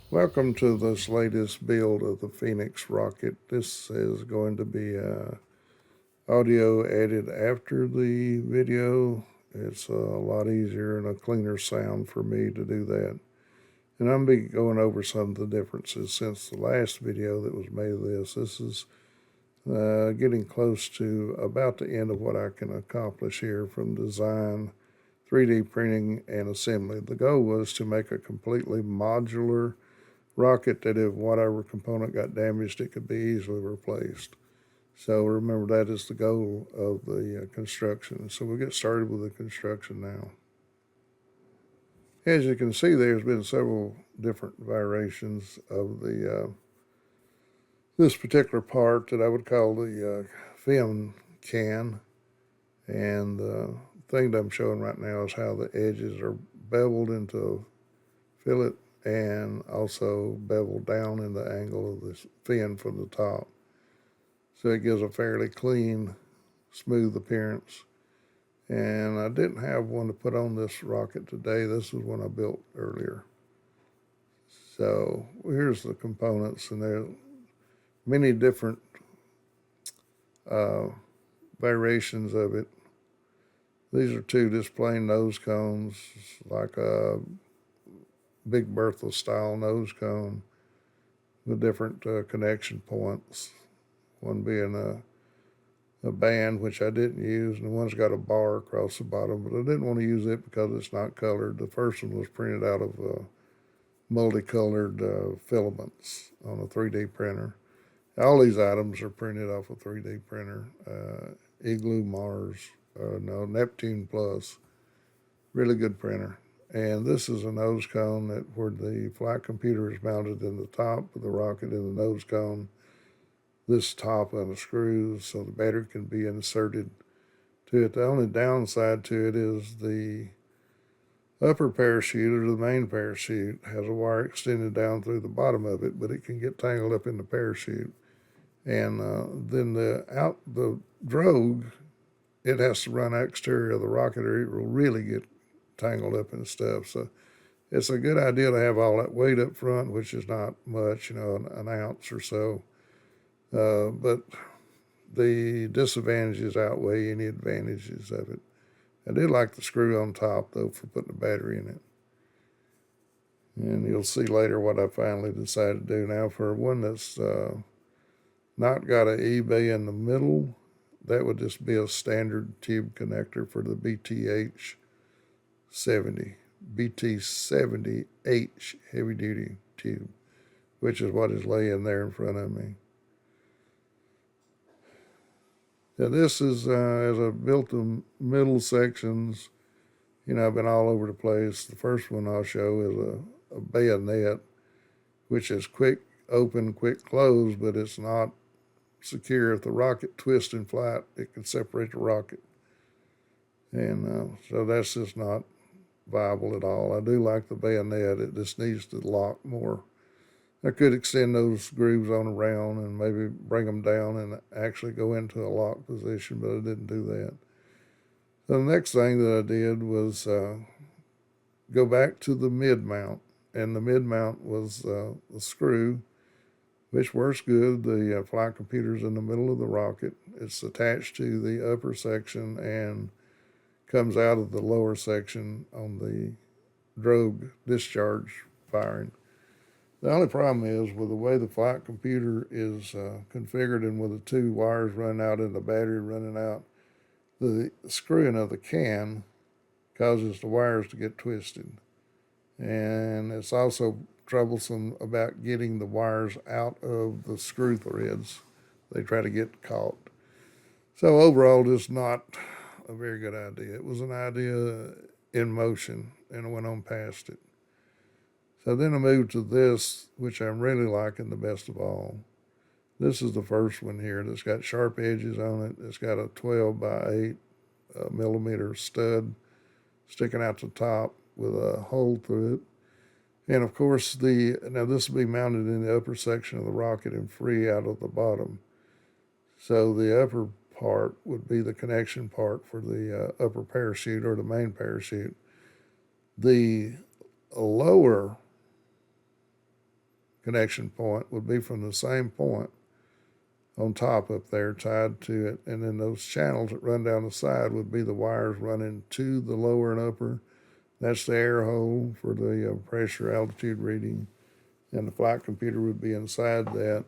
Welcome to this latest build of the Phoenix rocket. This is going to be audio added after the video. It's a lot easier and a cleaner sound for me to do that. And I'm going to be going over some of the differences since the last video that was made of this. This is getting close to about the end of what I can accomplish here from design, 3D printing, and assembly. The goal was to make a completely modular rocket that if whatever component got damaged, it could be easily replaced. So remember, that is the goal of the construction. So we'll get started with the construction now. As you can see, there's been several different variations of the this particular part that I would call the fin can. And the thing that I'm showing right now is how the edges are beveled into a fillet and also beveled down in the angle of the fin from the top. So it gives a fairly clean, smooth appearance. And I didn't have one to put on this rocket today. This is one I built earlier. So here's the components, and there are many different variations of it. These are two just plain nose cones, like a Big Bertha style nose cone with different connection points. One being a band, which I didn't use, and one's got a bar across the bottom, but I didn't want to use it because it's not colored. The first one was printed out of multicolored filaments on a 3D printer. All these items are printed off a 3D printer. Igloo Mars, Neptune Plus, really good printer. And this is a nose cone that where the flight computer is mounted in the top of the rocket in the nose cone. This top unscrews so the battery can be inserted to it. The only downside to it is the upper parachute, or the main parachute, has a wire extended down through the bottom of it, but it can get tangled up in the parachute. And then the drogue, it has to run exterior of the rocket or it will really get tangled up and stuff. So it's a good idea to have all that weight up front, which is not much, an ounce or so. But the disadvantages outweigh any advantages of it. I do like the screw on top, though, for putting a battery in it. And you'll see later what I finally decided to do. Now, for one that's not got an eBay in the middle, that would just be a standard tube connector for the BT70H heavy duty tube, which is what is laying there in front of me. Now this is, as I've built the middle sections, I've been all over the place. The first one I'll show is a bayonet, which is quick open, quick close, but it's not secure. If the rocket twists in flight, it can separate the rocket. And so that's just not viable at all. I do like the bayonet. It just needs to lock more. I could extend those grooves on around and maybe bring them down and actually go into a lock position, but I didn't do that. So the next thing that I did was go back to the mid mount, and the mid mount was the screw, which works good. The flight computer's in the middle of the rocket. It's attached to the upper section and comes out of the lower section on the drogue discharge firing. The only problem is with the way the flight computer is configured and with the two wires running out and the battery running out, the screwing of the can causes the wires to get twisted. And it's also troublesome about getting the wires out of the screw threads. They try to get caught. So overall, just not a very good idea. It was an idea in motion, and I went on past it. So then I moved to this, which I'm really liking the best of all. This is the first one here that's got sharp edges on it. It's got a 12 by 8 millimeter stud sticking out the top with a hole through it. And of course, now this will be mounted in the upper section of the rocket and free out of the bottom. So the upper part would be the connection part for the upper parachute or the main parachute. The lower connection point would be from the same point on top up there tied to it, and then those channels that run down the side would be the wires running to the lower and upper. That's the air hole for the pressure altitude reading, and the flight computer would be inside that,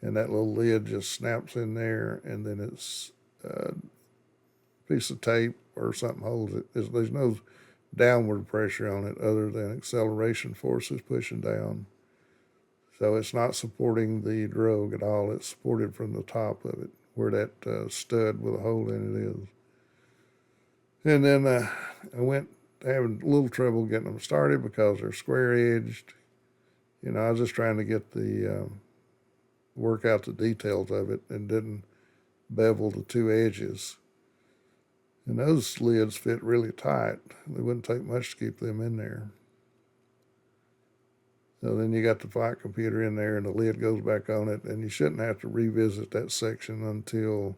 and that little lid just snaps in there, and then it's a piece of tape or something holds it. There's no downward pressure on it other than acceleration forces pushing down. So it's not supporting the drogue at all. It's supported from the top of it, where that stud with a hole in it is. And then I went having a little trouble getting them started because they're square-edged. You know, I was just trying to get the work out the details of it and didn't bevel the two edges. And those lids fit really tight. It wouldn't take much to keep them in there. So then you got the flight computer in there and the lid goes back on it, and you shouldn't have to revisit that section until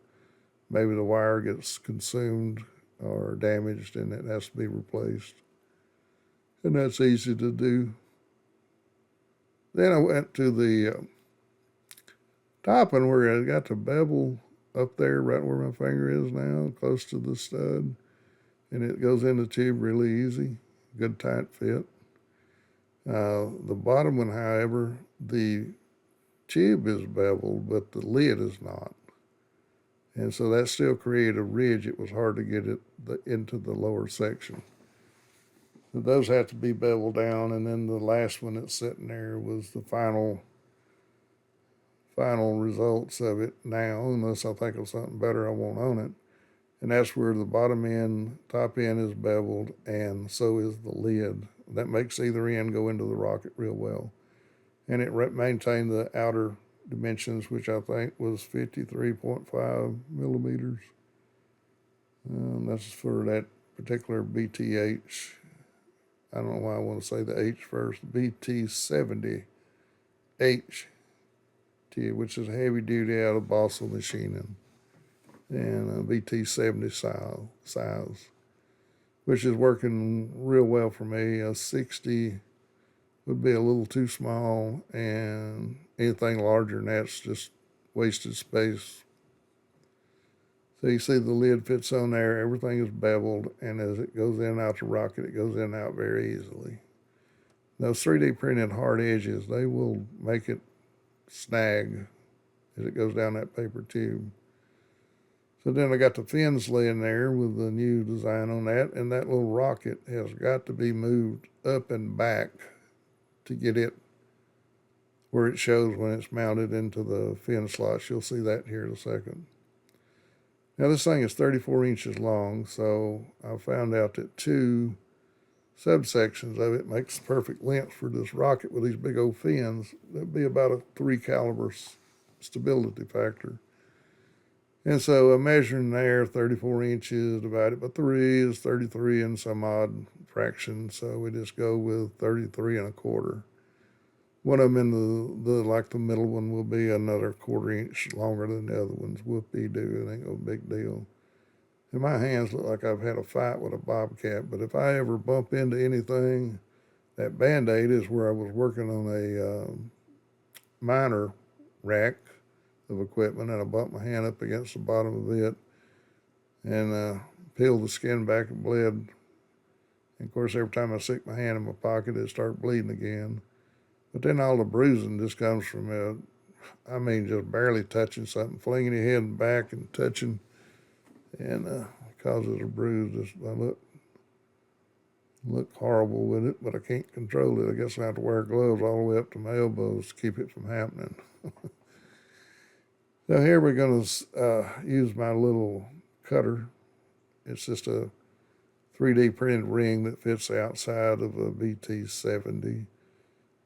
maybe the wire gets consumed or damaged and it has to be replaced. And that's easy to do. Then I went to the top one where I got the bevel up there right where my finger is now, close to the stud. And it goes in the tube really easy, good tight fit. The bottom one, however, the tube is beveled, but the lid is not. And so that still created a ridge. It was hard to get it into the lower section. So those have to be beveled down, and then the last one that's sitting there was the final results of it now, unless I think of something better I want on it. And that's where the bottom end, top end is beveled, and so is the lid. That makes either end go into the rocket real well. And it maintained the outer dimensions, which I think was 53.5 millimeters. That's for that particular BTH. I don't know why I want to say the H first. BT70H, which is heavy duty out of Boston machining. And BT70 size, which is working real well for me. A 60 would be a little too small, and anything larger than that's just wasted space. So you see the lid fits on there, everything is beveled, and as it goes in and out the rocket, it goes in and out very easily. Those 3D printed hard edges, they will make it snag as it goes down that paper tube. So then I got the fins laying there with the new design on that, and that little rocket has got to be moved up and back to get it where it shows when it's mounted into the fin slots. You'll see that here in a second. Now this thing is 34 inches long, so I found out that two subsections of it makes the perfect length for this rocket with these big old fins. That'd be about a 3 caliber stability factor. And so I'm measuring there 34 inches divided by 3 is 33 and some odd fraction. So we just go with 33 and a quarter. One of them in the middle one will be another 1/4 inch longer than the other ones. Whoopie-doo, it ain't no big deal. And my hands look like I've had a fight with a bobcat, but if I ever bump into anything, that Band-Aid is where I was working on a miner rack of equipment, and I bumped my hand up against the bottom of it and peeled the skin back and bled. And of course, every time I stick my hand in my pocket, it started bleeding again. But then all the bruising just comes from, just barely touching something, flinging your head back and touching, and causes a bruise. I look horrible with it, but I can't control it. I guess I have to wear gloves all the way up to my elbows to keep it from happening. So here we're going to use my little cutter. It's just a 3D printed ring that fits outside of a BT70.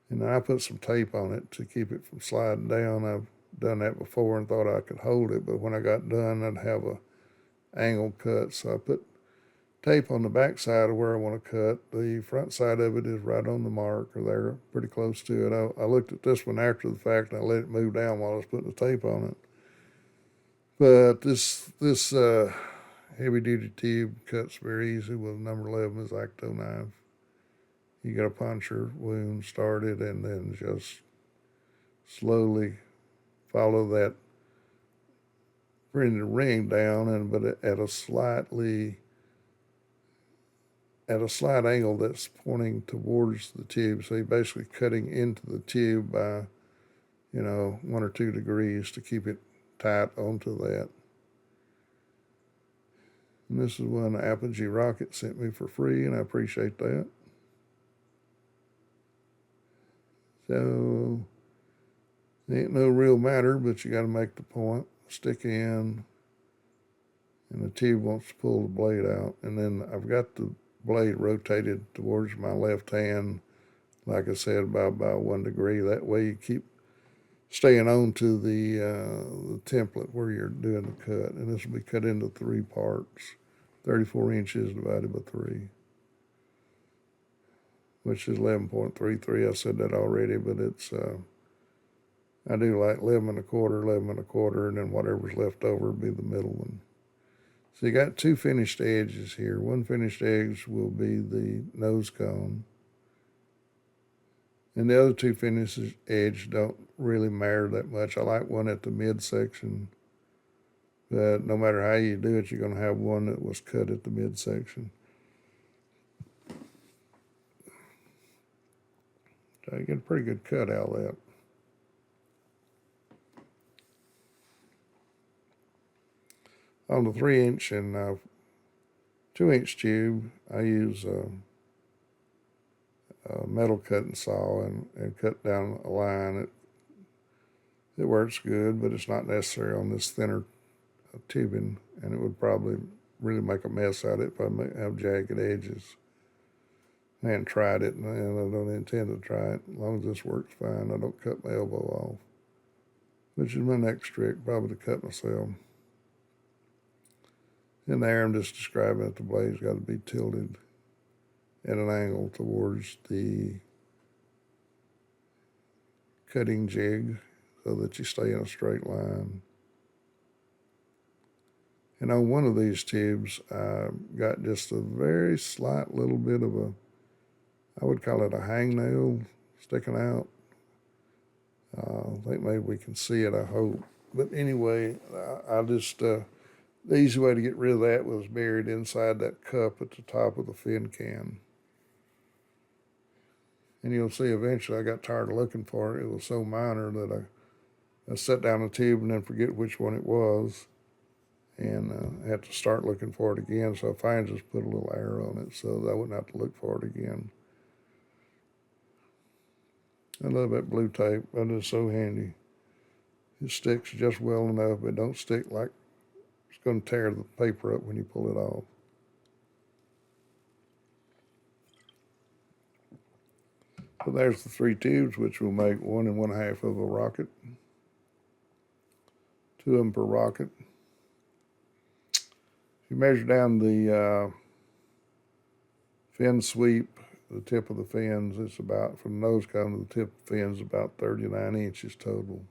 And I put some tape on it to keep it from sliding down. I've done that before and thought I could hold it, but when I got done, I'd have a angle cut. So I put tape on the back side of where I want to cut. The front side of it is right on the mark, or there, pretty close to it. I looked at this one after the fact, and I let it move down while I was putting the tape on it. But this heavy duty tube cuts very easy with number 11 X-Acto knife. You got to punch your wound started and then just slowly follow that, bring the ring down, and but at a slight angle that's pointing towards the tube. So you're basically cutting into the tube by 1 or 2 degrees to keep it tight onto that. And this is one Apogee Rocket sent me for free, and I appreciate that. So, it ain't no real matter, but you got to make the point, stick in, and the tube wants to pull the blade out. And then I've got the blade rotated towards my left hand, like I said, by about 1 degree. That way you keep staying on to the template where you're doing the cut. And this will be cut into 3 parts, 34 inches divided by 3, which is 11.33. I said that already, but it's, I do like 11 and a quarter, 11 and a quarter, and then whatever's left over will be the middle one. So you got 2 finished edges here. One finished edge will be the nose cone. And the other 2 finished edges don't really matter that much. I like one at the midsection. But no matter how you do it, you're going to have one that was cut at the midsection. So you get a pretty good cut out of that. On the 3-inch and 2-inch tube, I use a metal cutting saw and cut down a line. It works good, but it's not necessary on this thinner tubing, and it would probably really make a mess out of it if I have jagged edges. I haven't tried it, and I don't intend to try it. As long as this works fine, I don't cut my elbow off, which is my next trick, probably to cut myself. In there, I'm just describing that the blade's got to be tilted at an angle towards the cutting jig so that you stay in a straight line. And on one of these tubes, I got just a very slight little bit of I would call it a hangnail sticking out. I think maybe we can see it, I hope. But anyway, I just, the easy way to get rid of that was buried inside that cup at the top of the fin can. And you'll see eventually I got tired of looking for it. It was so minor that I set down the tube and then forget which one it was. And I had to start looking for it again. So I finally just put a little arrow on it so that I wouldn't have to look for it again. I love that blue tape. That is so handy. It sticks just well enough, but don't stick like it's going to tear the paper up when you pull it off. So there's the 3 tubes, which will make 1 1/2 of a rocket. 2 of them per rocket. If you measure down the fin sweep, the tip of the fins, it's about, from the nose cone to the tip of the fins, about 39 inches total.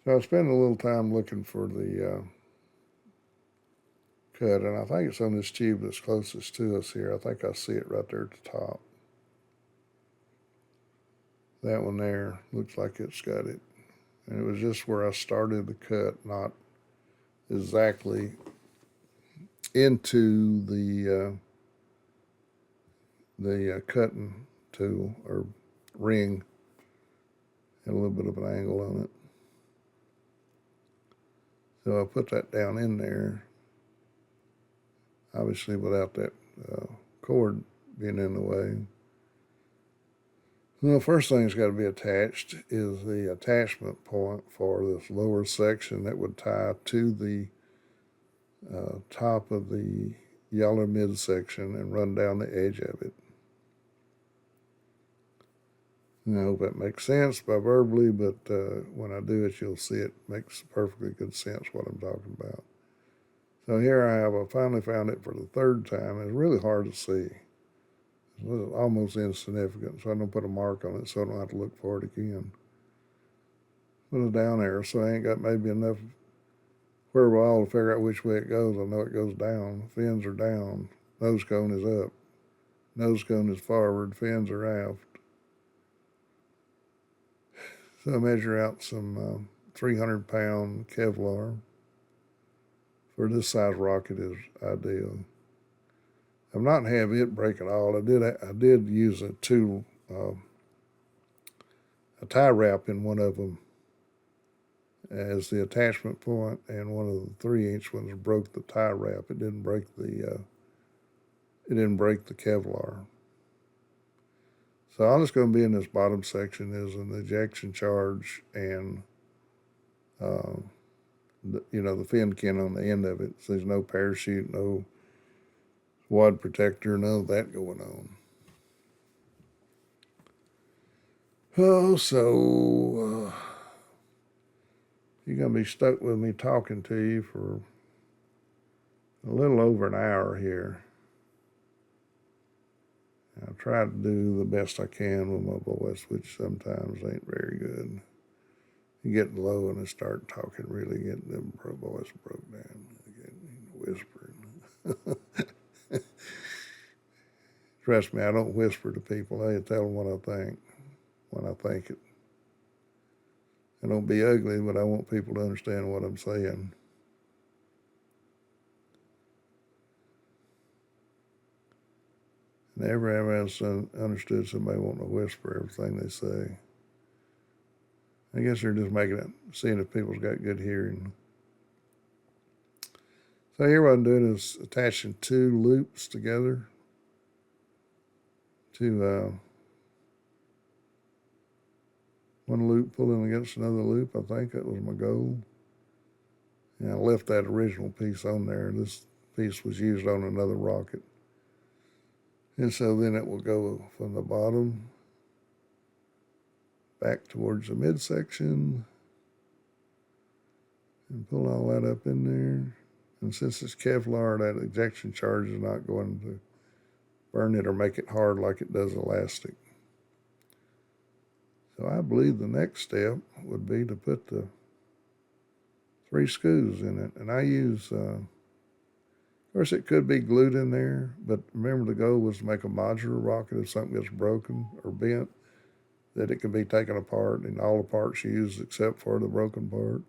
So I spent a little time looking for the cut, and I think it's on this tube that's closest to us here. I think I see it right there at the top. That one there looks like it's got it. And it was just where I started the cut, not exactly into the cutting tool or ring. Had a little bit of an angle on it. So I put that down in there, obviously without that cord being in the way. Well, the first thing that's got to be attached is the attachment point for this lower section that would tie to the top of the yellow midsection and run down the edge of it. And I hope that makes sense by verbally, but when I do it, you'll see it makes perfectly good sense what I'm talking about. So here I finally found it for the 3rd time. It's really hard to see. It's almost insignificant, so I don't put a mark on it so I don't have to look for it again. Put a down arrow, so I ain't got maybe enough wherewithal to figure out which way it goes. I know it goes down. Fins are down. Nose cone is up. Nose cone is forward. Fins are aft. So I measure out some 300-pound Kevlar. For this size rocket is ideal. I've not had it break at all. I did use a tie wrap in one of them as the attachment point, and one of the 3-inch ones broke the tie wrap. It didn't break the Kevlar. So all that's going to be in this bottom section is an ejection charge and the fin can on the end of it. So there's no parachute, no wad protector, none of that going on. So you're going to be stuck with me talking to you for a little over an hour here. I try to do the best I can with my voice, which sometimes ain't very good. You get low and I start talking, really getting the voice broke down, getting whispering. Trust me, I don't whisper to people. I tell them what I think when I think it. I don't be ugly, but I want people to understand what I'm saying. Never ever understood somebody wanting to whisper everything they say. I guess they're just seeing if people's got good hearing. So here what I'm doing is attaching 2 loops together to one loop pulling against another loop. I think that was my goal. And I left that original piece on there. This piece was used on another rocket. And so then it will go from the bottom back towards the midsection and pull all that up in there. And since it's Kevlar, that ejection charge is not going to burn it or make it hard like it does elastic. So I believe the next step would be to put the 3 screws in it. And I use, of course it could be glued in there, but remember the goal was to make a modular rocket. If something gets broken or bent, that it can be taken apart and all the parts used except for the broken part.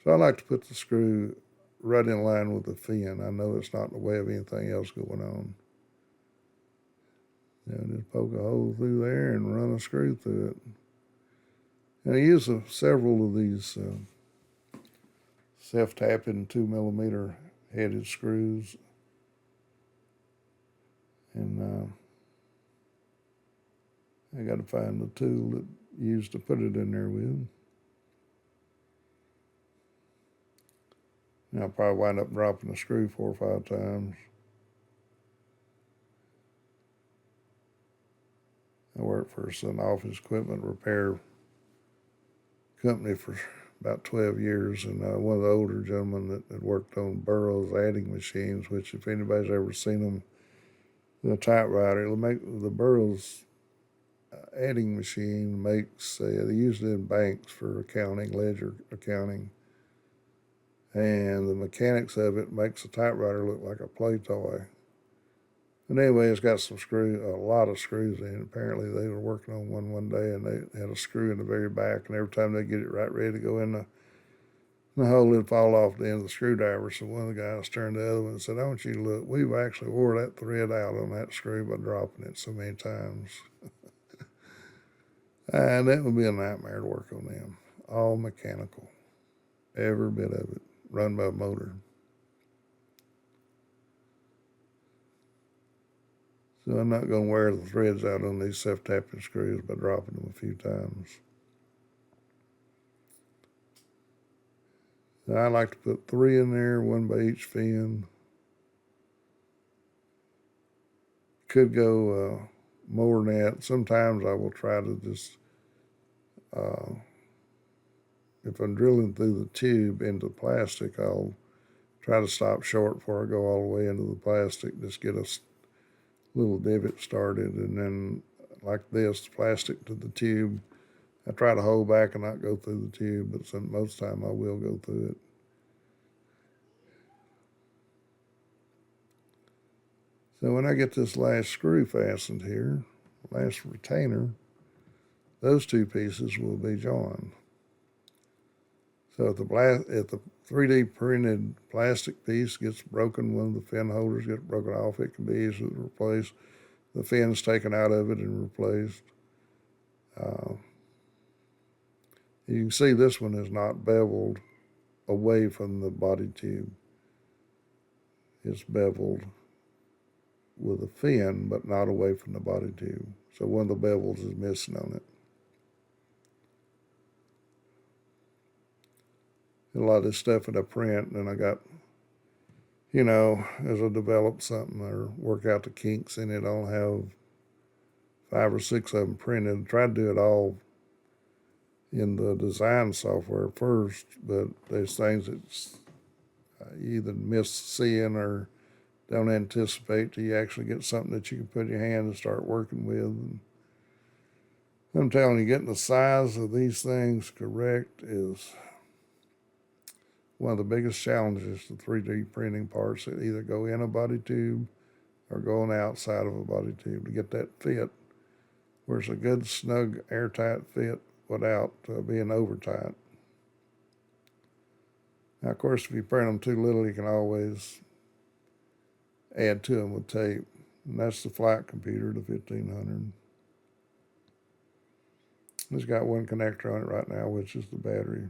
So I like to put the screw right in line with the fin. I know it's not in the way of anything else going on. Just poke a hole through there and run a screw through it. And I use several of these self-tapping 2mm headed screws. And I got to find the tool that used to put it in there with. And I'll probably wind up dropping the screw 4 or 5 times. I worked for an office equipment repair company for about 12 years, and one of the older gentlemen that had worked on Burroughs adding machines, which if anybody's ever seen them, the typewriter, it'll make the Burroughs adding machine makes, they use it in banks for accounting, ledger accounting, and the mechanics of it makes the typewriter look like a play toy. But anyway, it's got a lot of screws in it. Apparently they were working on one day, and they had a screw in the very back, and every time they get it right ready to go in the hole, it'd fall off the end of the screwdriver. So one of the guys turned to the other one and said, "I want you to look, we've actually wore that thread out on that screw by dropping it so many times." And that would be a nightmare to work on them. All mechanical, every bit of it, run by a motor. So I'm not going to wear the threads out on these self-tapping screws by dropping them a few times. So I like to put 3 in there, 1 by each fin. Could go more than that. Sometimes I will try to just, if I'm drilling through the tube into plastic, I'll try to stop short before I go all the way into the plastic. Just get a little divot started, and then like this, plastic to the tube. I try to hold back and not go through the tube, but most of the time I will go through it. So when I get this last screw fastened here, last retainer, those two pieces will be joined. So if the 3D printed plastic piece gets broken, one of the fin holders gets broken off, it can be easily replaced. The fin's taken out of it and replaced. You can see this one is not beveled away from the body tube. It's beveled with a fin, but not away from the body tube. So one of the bevels is missing on it. A lot of this stuff that I print, and I got, as I develop something or work out the kinks in it, I'll have 5 or 6 of them printed. I try to do it all in the design software first, but there's things that you either miss seeing or don't anticipate till you actually get something that you can put in your hand and start working with. And I'm telling you, getting the size of these things correct is one of the biggest challenges to 3D printing parts that either go in a body tube or go on the outside of a body tube to get that fit where it's a good, snug, airtight fit without being over tight. Now, of course, if you print them too little, you can always add to them with tape. And that's the flight computer, the 1500. It's got one connector on it right now, which is the battery.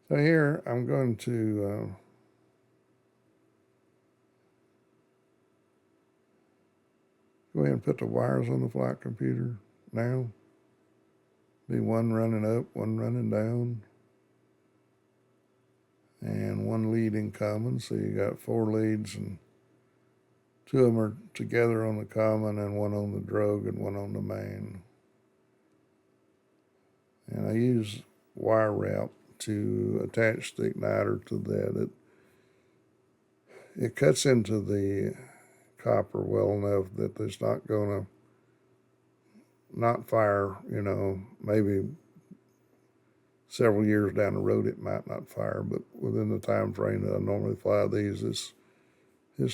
So here I'm going to go ahead and put the wires on the flight computer now. Be one running up, one running down, and one lead in common. So you got 4 leads, and 2 of them are together on the common, and 1 on the drogue and 1 on the main. And I use wire wrap to attach the igniter to that. It cuts into the copper well enough that it's not going to not fire, maybe several years down the road it might not fire, but within the time frame that I normally fly these, it's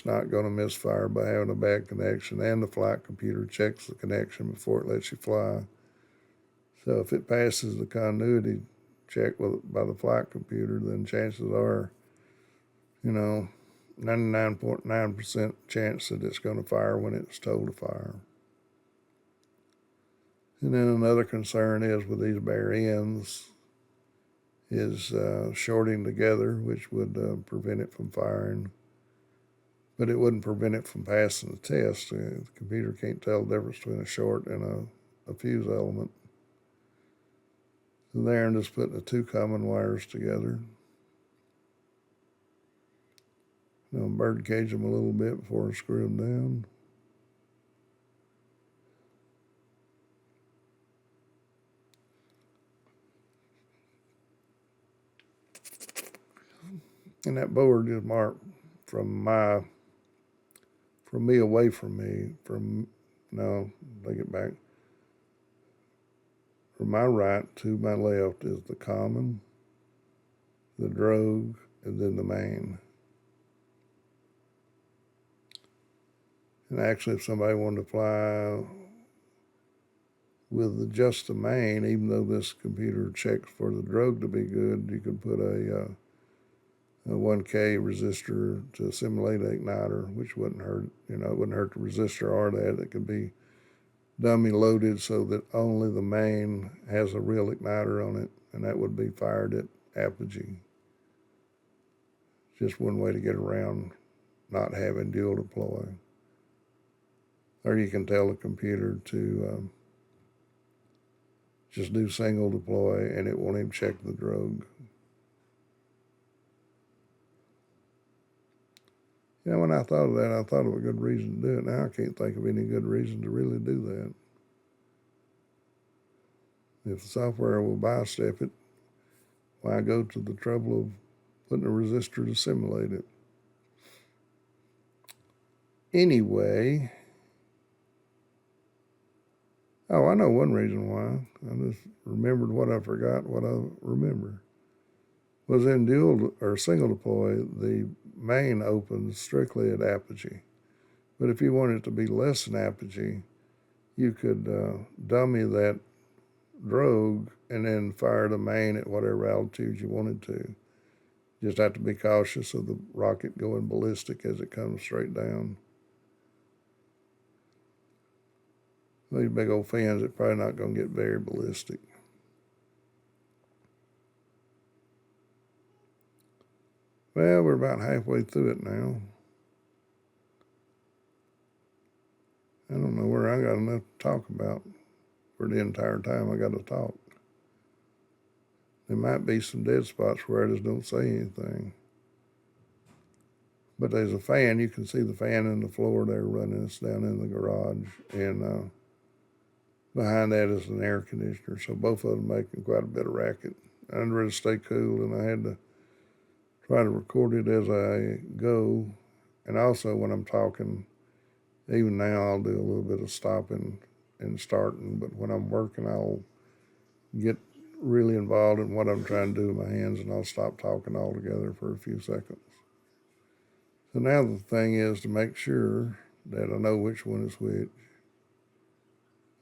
not going to misfire by having a bad connection, and the flight computer checks the connection before it lets you fly. So if it passes the continuity check by the flight computer, then chances are, 99.9% chance that it's going to fire when it's told to fire. And then another concern is with these bare ends is shorting together, which would prevent it from firing. But it wouldn't prevent it from passing the test. The computer can't tell the difference between a short and a fuse element. So there, I'm just putting the 2 common wires together. Bird cage them a little bit before I screw them down. And that board is marked from me away from me, take it back. From my right to my left is the common, the drogue, and then the main. And actually, if somebody wanted to fly with just the main, even though this computer checks for the drogue to be good, you could put a 1K resistor to simulate an igniter, which wouldn't hurt. It wouldn't hurt the resistor or that. It could be dummy loaded so that only the main has a real igniter on it, and that would be fired at apogee. Just one way to get around not having dual deploy. Or you can tell the computer to just do single deploy, and it won't even check the drogue. When I thought of that, I thought of a good reason to do it. Now I can't think of any good reason to really do that. If the software will bystep it, why go to the trouble of putting a resistor to simulate it. Anyway, oh, I know one reason why. I just remembered what I forgot what I remember. Was in dual or single deploy, the main opens strictly at apogee. But if you want it to be less than apogee, you could dummy that drogue and then fire the main at whatever altitude you wanted to. Just have to be cautious of the rocket going ballistic as it comes straight down. These big old fins are probably not going to get very ballistic. Well, we're about halfway through it now. I don't know where I got enough to talk about for the entire time I got to talk. There might be some dead spots where I just don't say anything. But there's a fan. You can see the fan in the floor there running. It's down in the garage. And behind that is an air conditioner. So both of them making quite a bit of racket. I'd rather stay cool, and I had to try to record it as I go. And also when I'm talking, even now I'll do a little bit of stopping and starting. But when I'm working, I'll get really involved in what I'm trying to do with my hands, and I'll stop talking altogether for a few seconds. So now the thing is to make sure that I know which one is which.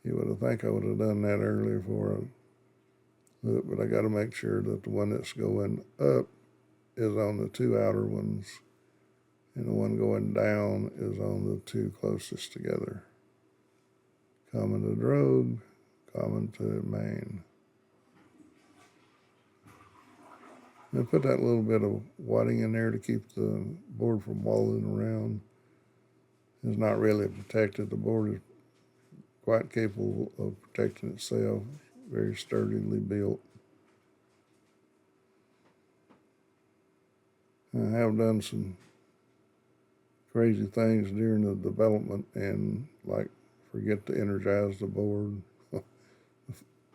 You would think I would have done that earlier for a look, but I got to make sure that the one that's going up is on the two outer ones, and the one going down is on the two closest together. Common to drogue, common to main. I put that little bit of wadding in there to keep the board from walling around. It's not really protected. The board is quite capable of protecting itself, very sturdily built. I have done some crazy things during the development and like forget to energize the board,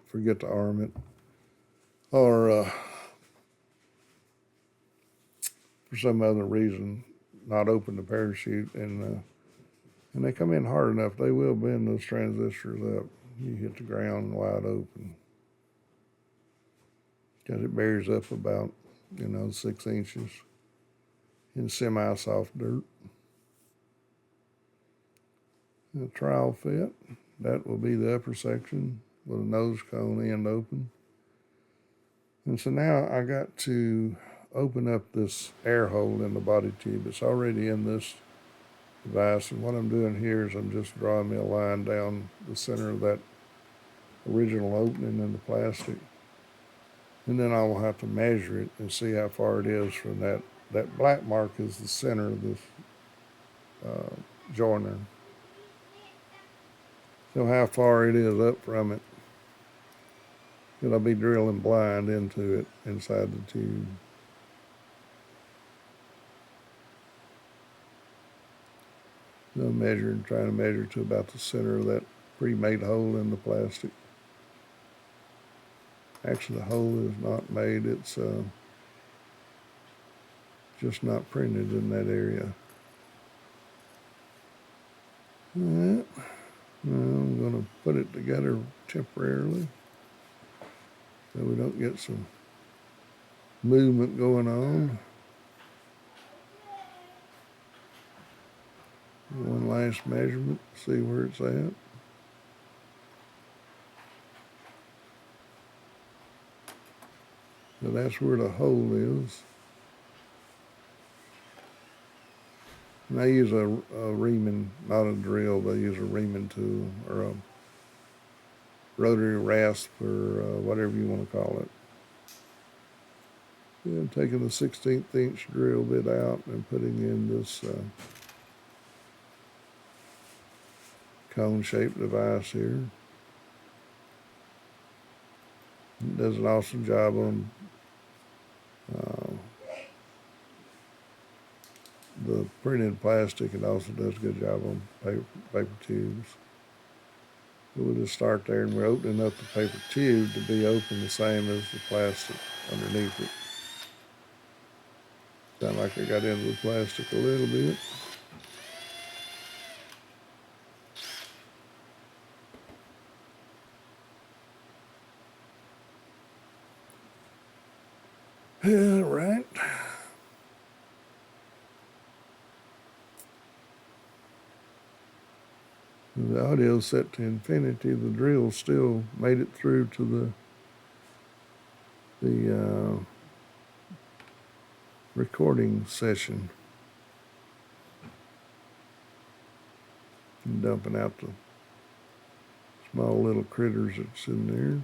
forget to arm it, or for some other reason not open the parachute, and they come in hard enough, they will bend those transistors up. You hit the ground wide open because it bears up about 6 inches in semi-soft dirt. The trial fit, that will be the upper section with a nose cone end open. And so now I got to open up this air hole in the body tube. It's already in this device, and what I'm doing here is I'm just drawing me a line down the center of that original opening in the plastic. And then I will have to measure it and see how far it is from that. That black mark is the center of this joiner. So how far it is up from it, because I'll be drilling blind into it inside the tube. I'm trying to measure to about the center of that pre-made hole in the plastic. Actually, the hole is not made. It's just not printed in that area. All right. Now I'm going to put it together temporarily so we don't get some movement going on. One last measurement, see where it's at. So that's where the hole is. And I use a reaming, not a drill, but I use a reaming tool or a rotary rasp or whatever you want to call it. Yeah, I'm taking the 16th inch drill bit out and putting in this cone-shaped device here. It does an awesome job on the printed plastic. It also does a good job on paper tubes. So we'll just start there, and we're opening up the paper tube to be open the same as the plastic underneath it. Sound like I got into the plastic a little bit. All right. The audio set to infinity. The drill still made it through to the recording session. And dumping out the small little critters that's in there.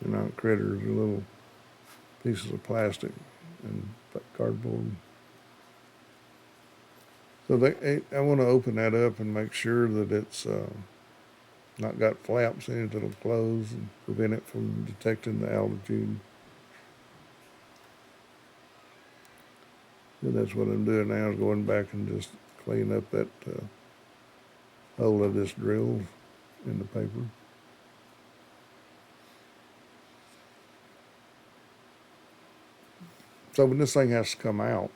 They're not critters, they're little pieces of plastic and cardboard. So I want to open that up and make sure that it's not got flaps in it that'll close and prevent it from detecting the altitude. And that's what I'm doing now, is going back and just clean up that hole of this drill in the paper. So when this thing has to come out,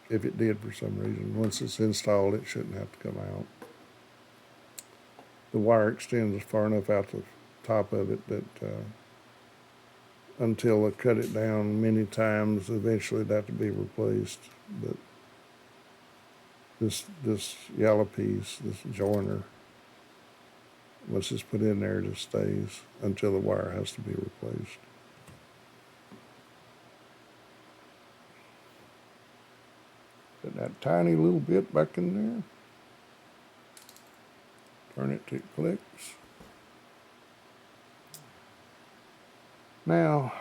if it did for some reason, once it's installed, it shouldn't have to come out. The wire extends far enough out the top of it that until I cut it down many times, eventually it'd have to be replaced. But this yellow piece, this joiner, once it's put in there, it just stays until the wire has to be replaced. Put that tiny little bit back in there. Turn it till it clicks. Now,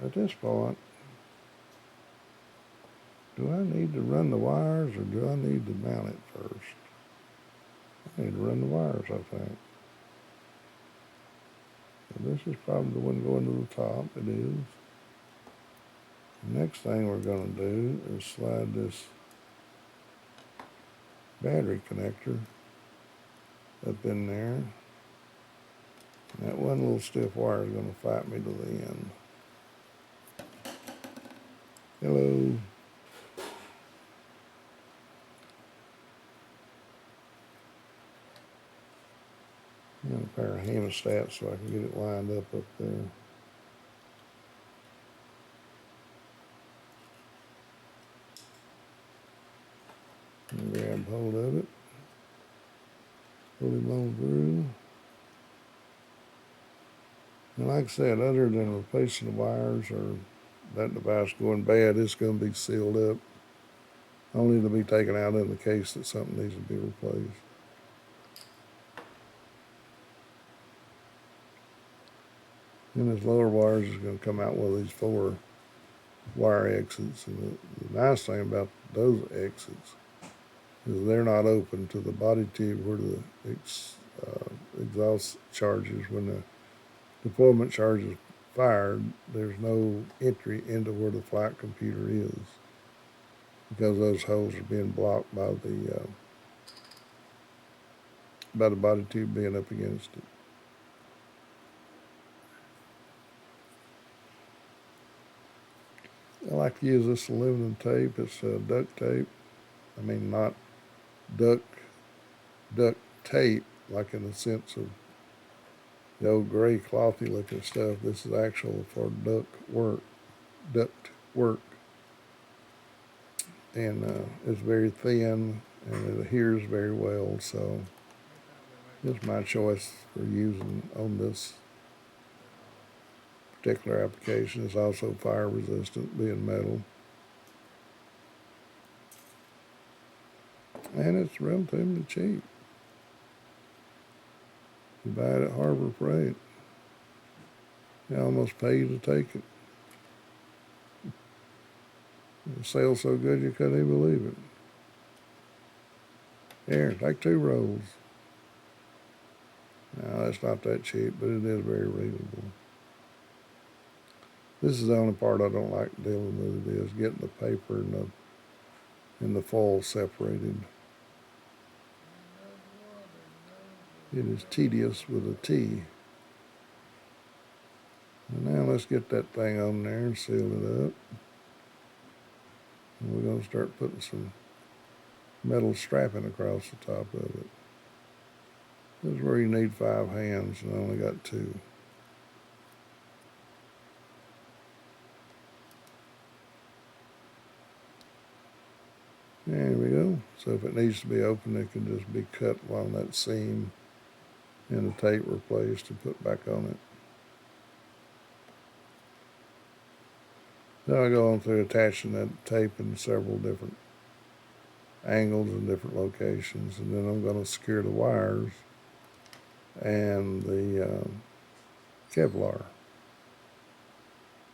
at this point, do I need to run the wires or do I need to mount it first? I need to run the wires, I think. So this is probably the one going to the top. It is. The next thing we're going to do is slide this battery connector up in there. And that one little stiff wire is going to fight me to the end. Hello. Got a pair of hemostats so I can get it lined up there. And grab hold of it. Pull him on through. And like I said, other than replacing the wires or that device going bad, it's going to be sealed up. Only to be taken out in the case that something needs to be replaced. And this lower wires is going to come out one of these 4 wire exits. And the nice thing about those exits is they're not open to the body tube where the exhaust charges. When the deployment charge is fired, there's no entry into where the flight computer is because those holes are being blocked by the body tube being up against it. I like to use this aluminum tape. It's duct tape. I mean, not duct tape, like in the sense of the old gray clothy looking stuff. This is actual for duct work. And it's very thin and it adheres very well, so it's my choice for using on this particular application. It's also fire resistant, being metal. And it's relatively cheap. You buy it at Harbor Freight. They almost pay you to take it. It sells so good you couldn't even believe it. Here, take 2 rolls. Now, that's not that cheap, but it is very reasonable. This is the only part I don't like dealing with, it is getting the paper and the foil separated. It is tedious with a T. And now let's get that thing on there and seal it up. And we're going to start putting some metal strapping across the top of it. This is where you need 5 hands, and I only got 2. There we go. So if it needs to be open, it can just be cut along that seam and the tape replaced and put back on it. Then I go on through attaching that tape in several different angles and different locations, and then I'm going to secure the wires and the Kevlar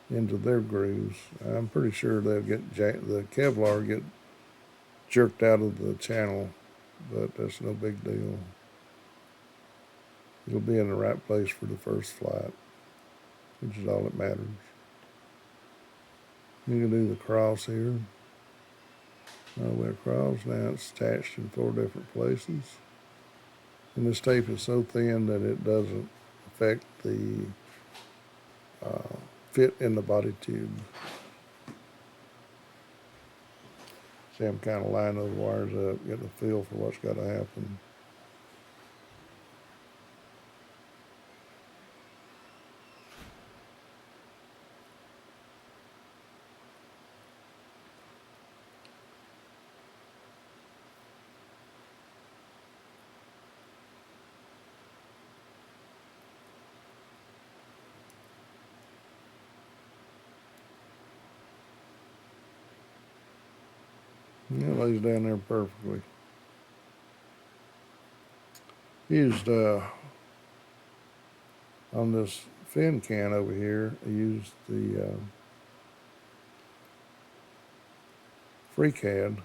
into their grooves. I'm pretty sure they'll get the Kevlar get jerked out of the channel, but that's no big deal. It'll be in the right place for the first flight, which is all that matters. You can do the cross here. All the way across. Now it's attached in 4 different places. And this tape is so thin that it doesn't affect the fit in the body tube. See, I'm kind of lining those wires up, getting a feel for what's got to happen. And it lays down there perfectly. Used on this fin can over here, I used the FreeCAD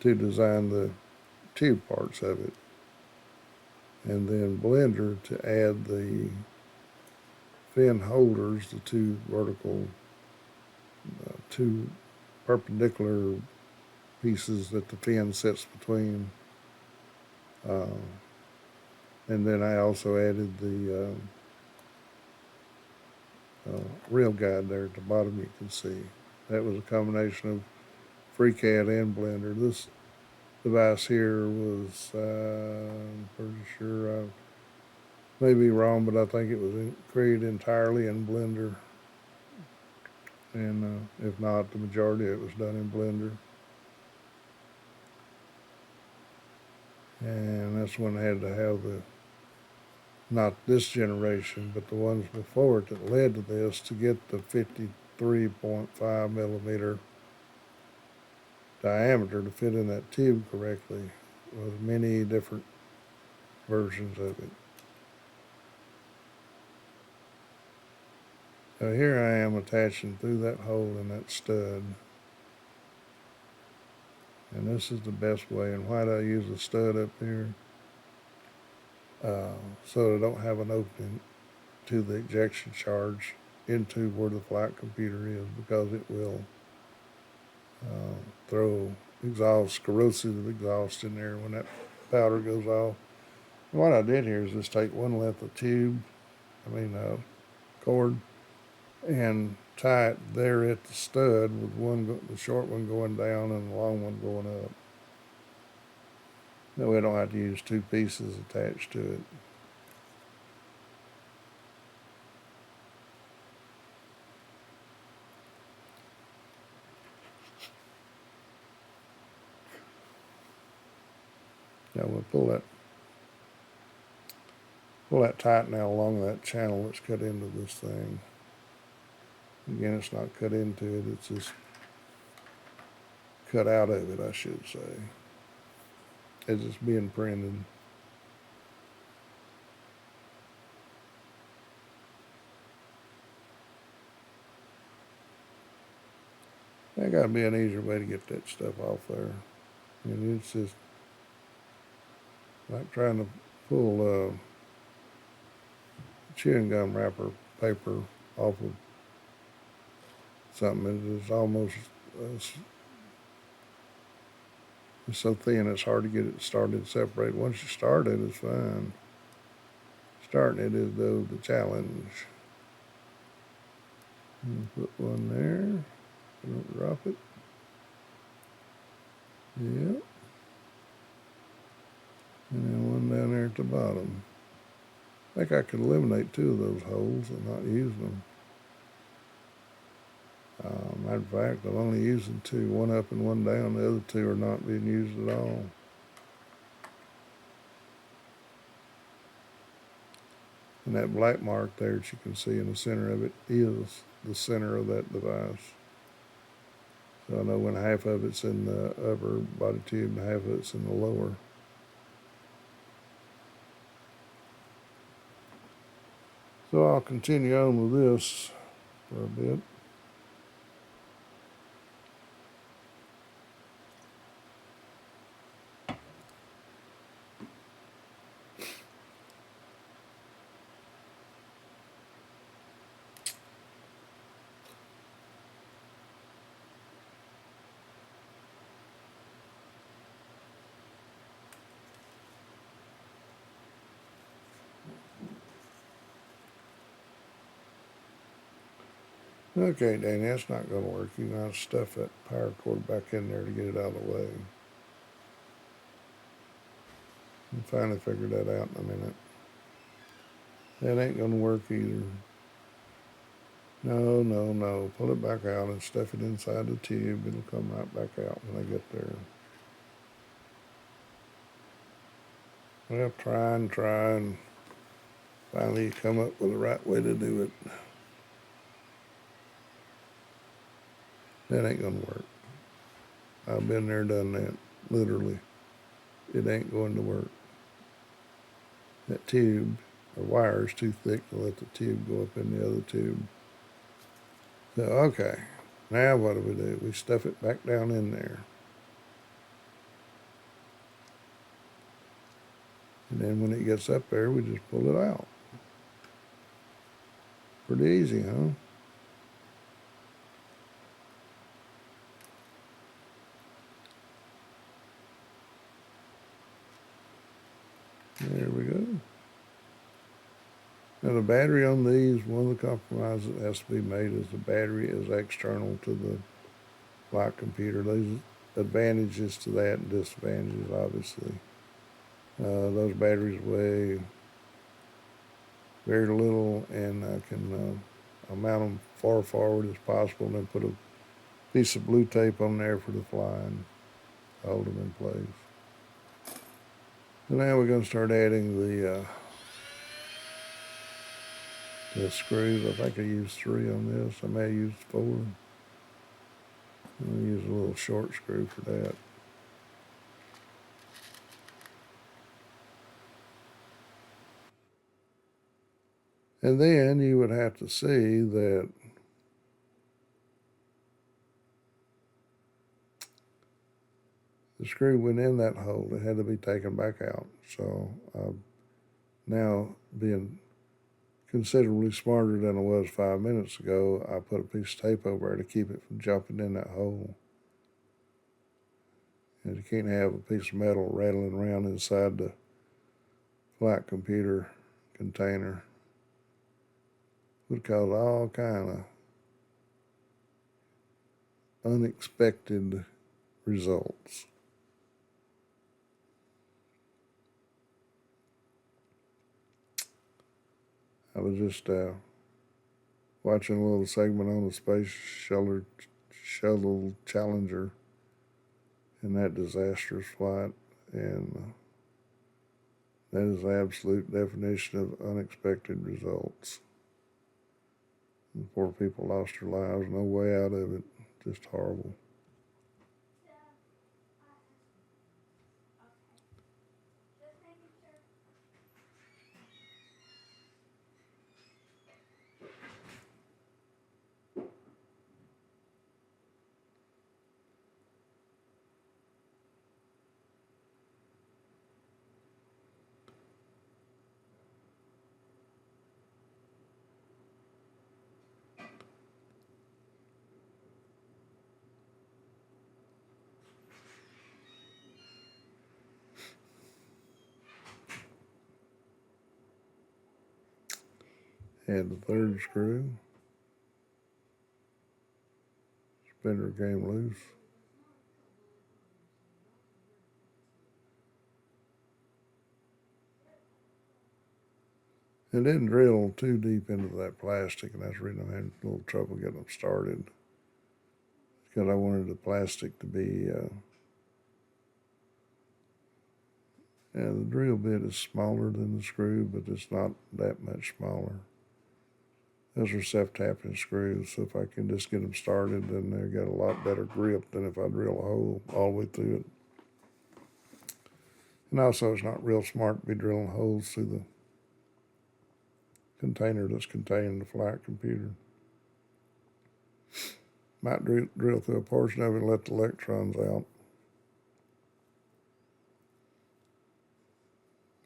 to design the tube parts of it, and then Blender to add the fin holders, the 2 vertical, 2 perpendicular pieces that the fin sits between. And then I also added the rail guide there at the bottom, you can see. That was a combination of FreeCAD and Blender. This device here was, I'm pretty sure, I may be wrong, but I think it was created entirely in Blender. And if not, the majority of it was done in Blender. And that's when I had to have the, not this generation, but the ones before it that led to this, to get the 53.5 millimeter diameter to fit in that tube correctly, with many different versions of it. So here I am attaching through that hole in that stud. And this is the best way. And why do I use the stud up here? So I don't have an opening to the ejection charge into where the flight computer is, because it will throw exhaust, corrosive exhaust in there when that powder goes off. And what I did here is just take one length of cord, and tie it there at the stud, with the short one going down and the long one going up. That way I don't have to use 2 pieces attached to it. Now we'll pull that tight now along that channel that's cut into this thing. Again, it's not cut into it, it's just cut out of it, I should say, as it's being printed. There got to be an easier way to get that stuff off there. And it's just like trying to pull chewing gum wrapper paper off of something. It is almost it's so thin it's hard to get it started and separated. Once you start it, it's fine. Starting it is though the challenge. Put one there. Don't drop it. Yep. And then one down there at the bottom. I think I could eliminate two of those holes and not use them. Matter of fact, I'm only using two, one up and one down. The other two are not being used at all. And that black mark there that you can see in the center of it is the center of that device. So I know when half of it's in the upper body tube and half of it's in the lower. So I'll continue on with this for a bit. Okay, Danny, that's not going to work. You got to stuff that power cord back in there to get it out of the way. I finally figured that out in a minute. That ain't going to work either. No. Pull it back out and stuff it inside the tube. It'll come right back out when I get there. Well, try and finally you come up with the right way to do it. That ain't going to work. I've been there, done that, literally. It ain't going to work. That tube, or wire is too thick to let the tube go up in the other tube. So, okay, now what do? We stuff it back down in there. And then when it gets up there, we just pull it out. Pretty easy, huh? There we go. Now the battery on these, one of the compromises that has to be made is the battery is external to the flight computer. There's advantages to that and disadvantages, obviously. Those batteries weigh very little, and I can mount them far forward as possible and then put a piece of blue tape on there for the fly and hold them in place. So now we're going to start adding the screws. I think I used 3 on this. I may have used 4. I'm going to use a little short screw for that. And then you would have to see that the screw went in that hole. It had to be taken back out. So now, being considerably smarter than I was 5 minutes ago, I put a piece of tape over there to keep it from jumping in that hole. And you can't have a piece of metal rattling around inside the flight computer container. Would cause all kind of unexpected results. I was just watching a little segment on the Space Shuttle Challenger in that disastrous flight, and that is the absolute definition of unexpected results. And poor people lost their lives, no way out of it, just horrible. Add the third screw. fender came loose. It didn't drill too deep into that plastic, and that's the reason I had a little trouble getting them started. Because I wanted the plastic to be, the drill bit is smaller than the screw, but it's not that much smaller. Those are self-tapping screws, so if I can just get them started, then they've got a lot better grip than if I drill a hole all the way through it. And also, it's not real smart to be drilling holes through the container that's containing the flight computer. Might drill through a portion of it and let the electrons out.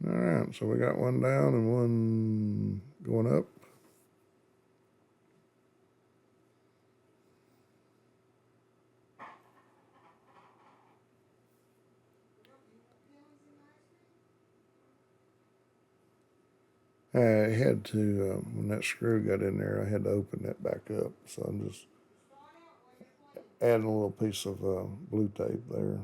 All right, so we got one down and one going up. I had to, when that screw got in there, I had to open that back up. So I'm just adding a little piece of blue tape there.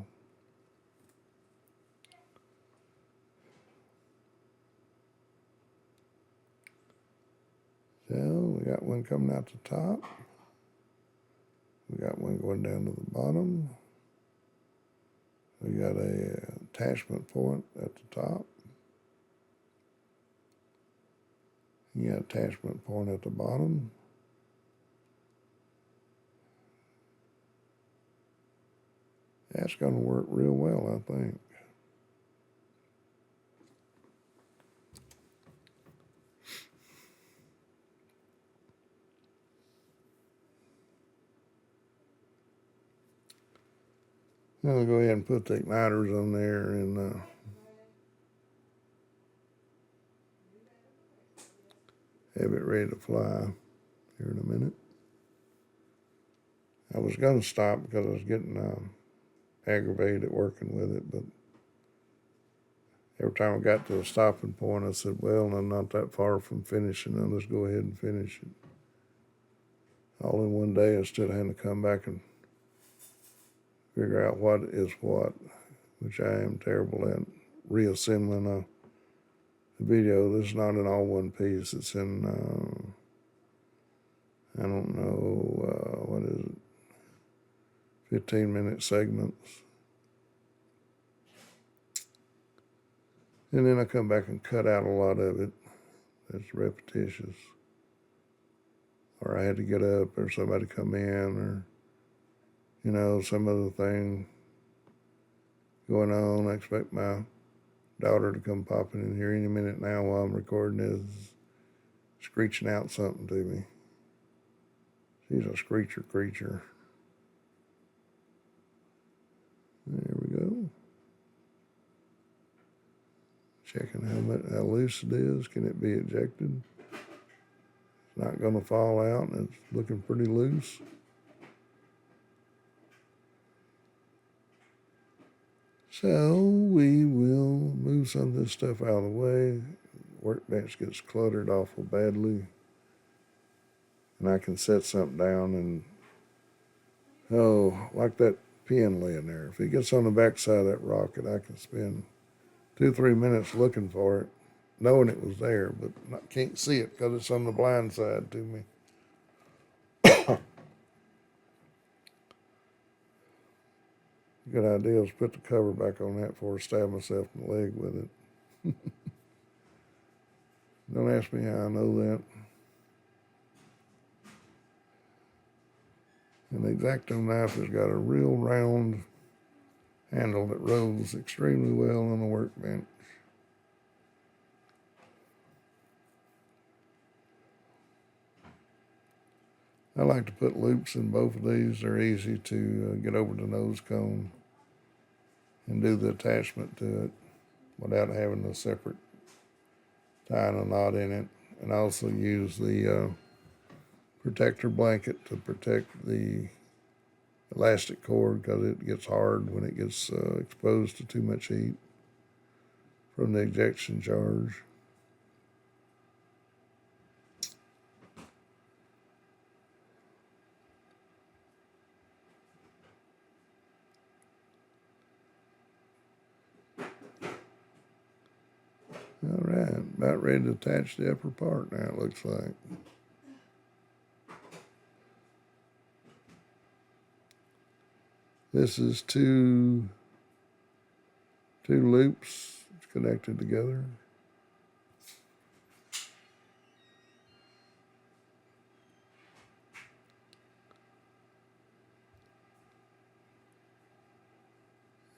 So we got one coming out the top. We got one going down to the bottom. We got a attachment point at the top. You got attachment point at the bottom. That's going to work real well, I think. I'll go ahead and put the igniters on there and have it ready to fly here in a minute. I was going to stop because I was getting aggravated at working with it, but every time I got to a stopping point, I said, well, I'm not that far from finishing, I'll just go ahead and finish it. All in one day instead of having to come back and figure out what is what, which I am terrible at reassembling a video. This is not in all one piece. It's in, I don't know, what is it, 15-minute segments. And then I come back and cut out a lot of it that's repetitious. Or I had to get up or somebody come in or, you know, some other thing going on. I expect my daughter to come popping in here any minute now while I'm recording this, screeching out something to me. She's a screecher creature. There we go. Checking how loose it is. Can it be ejected? It's not going to fall out, and it's looking pretty loose. So we will move some of this stuff out of the way. Workbench gets cluttered awful badly. And I can set something down and, like that pin laying there. If it gets on the backside of that rocket, I can spend 2-3 minutes looking for it, knowing it was there, but I can't see it because it's on the blind side to me. Good idea is put the cover back on that before I stab myself in the leg with it. Don't ask me how I know that. And the X-Acto knife has got a real round handle that rolls extremely well on the workbench. I like to put loops in both of these. They're easy to get over the nose cone and do the attachment to it without having a separate tying a knot in it. And I also use the protector blanket to protect the elastic cord because it gets hard when it gets exposed to too much heat from the ejection charge. All right, about ready to attach the upper part now, it looks like. This is two loops connected together.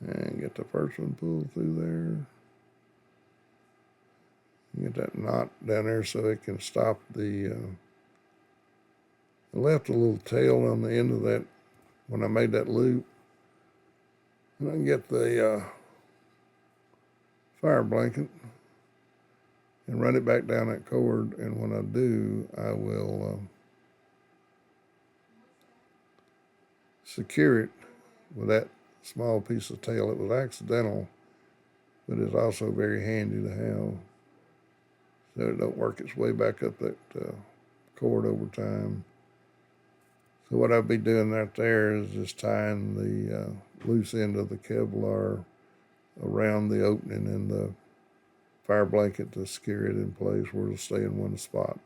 And get the first one pulled through there. Get that knot down there so it can stop the. I left a little tail on the end of that when I made that loop. And I can get the fire blanket and run it back down that cord. And when I do, I will secure it with that small piece of tail. It was accidental, but it's also very handy to have, so it don't work its way back up that cord over time. So what I'll be doing right there is just tying the loose end of the Kevlar around the opening in the fire blanket to secure it in place where it'll stay in one spot.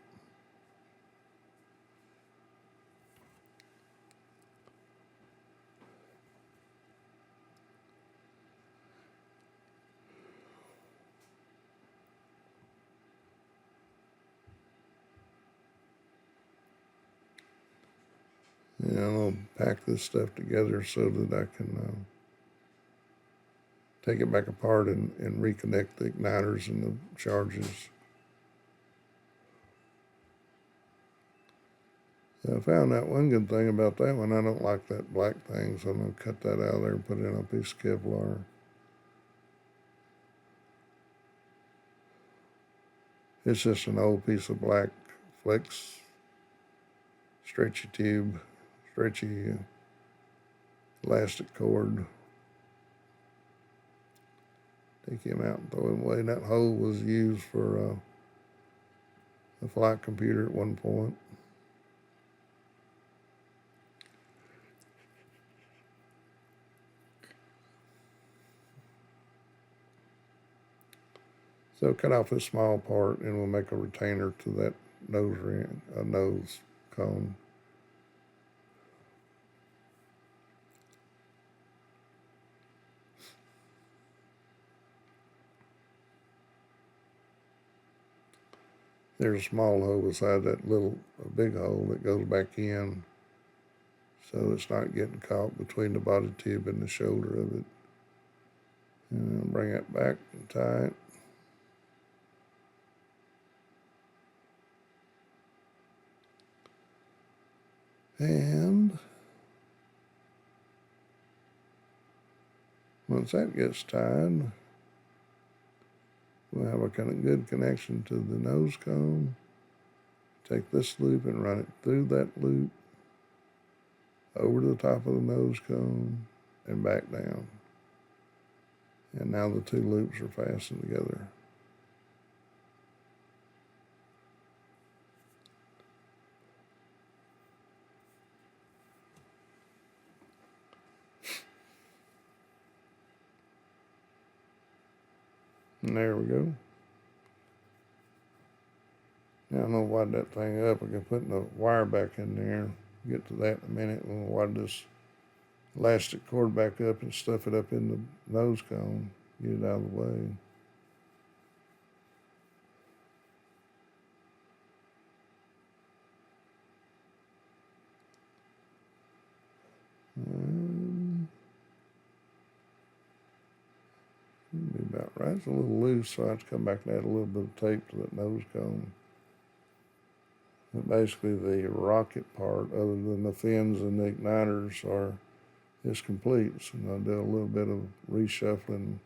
And I'll pack this stuff together so that I can take it back apart and reconnect the igniters and the charges. So I found out one good thing about that one. I don't like that black thing, so I'm going to cut that out of there and put it on a piece of Kevlar. It's just an old piece of black flex stretchy tube, stretchy elastic cord. Take him out and throw him away. That hole was used for a flight computer at one point. So cut off this small part and we'll make a retainer to that nose cone. There's a small hole beside that big hole that goes back in, so it's not getting caught between the body tube and the shoulder of it. And then bring it back and tie it. And once that gets tied, we'll have a kind of good connection to the nose cone. Take this loop and run it through that loop, over the top of the nose cone, and back down. And now the two loops are fastened together. And there we go. Now I'm going to wad that thing up. I can put the wire back in there. Get to that in a minute. We'll wad this elastic cord back up and stuff it up in the nose cone. Get it out of the way. Be about right. It's a little loose, so I have to come back and add a little bit of tape to that nose cone. But basically, the rocket part, other than the fins and the igniters, is complete. So I'll do a little bit of reshuffling,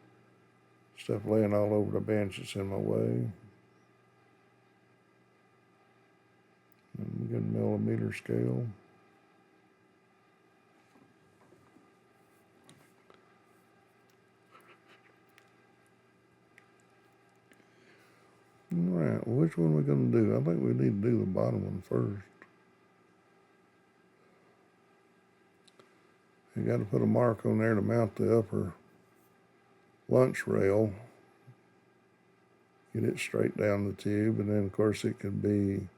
stuff laying all over the bench that's in my way. And a good millimeter scale. All right, well, which one are we going to do? I think we need to do the bottom one first. You got to put a mark on there to mount the upper lunch rail. get it straight down the tube, and then of course it can be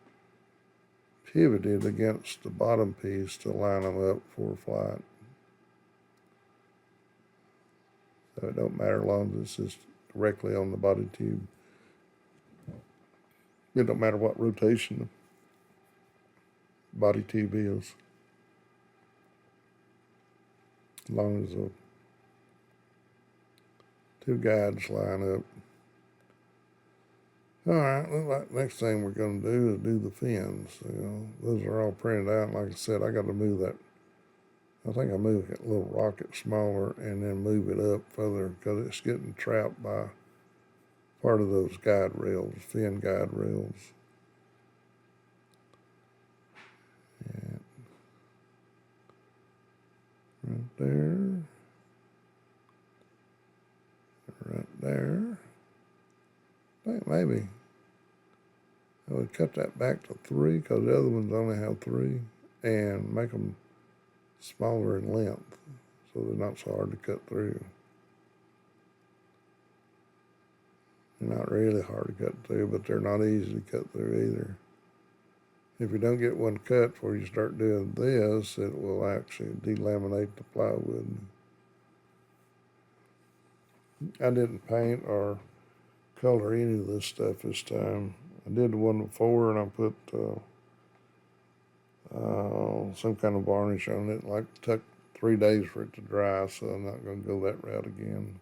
pivoted against the bottom piece to line them up for flight. So it don't matter as long as it's just directly on the body tube. It don't matter what rotation the body tube is, as long as the two guides line up. All right, look like next thing we're going to do is do the fins. Those are all printed out. Like I said, I got to move that. I think I moved that little rocket smaller and then move it up further because it's getting trapped by part of those guide rails, fin guide rails. Yeah. Right there. Right there. I think maybe I would cut that back to 3 because the other ones only have 3, and make them smaller in length so they're not so hard to cut through. They're not really hard to cut through, but they're not easy to cut through either. If you don't get one cut before you start doing this, it will actually delaminate the plywood. I didn't paint or color any of this stuff this time. I did the one before, and I put some kind of varnish on it. Like it took 3 days for it to dry, so I'm not going to go that route again.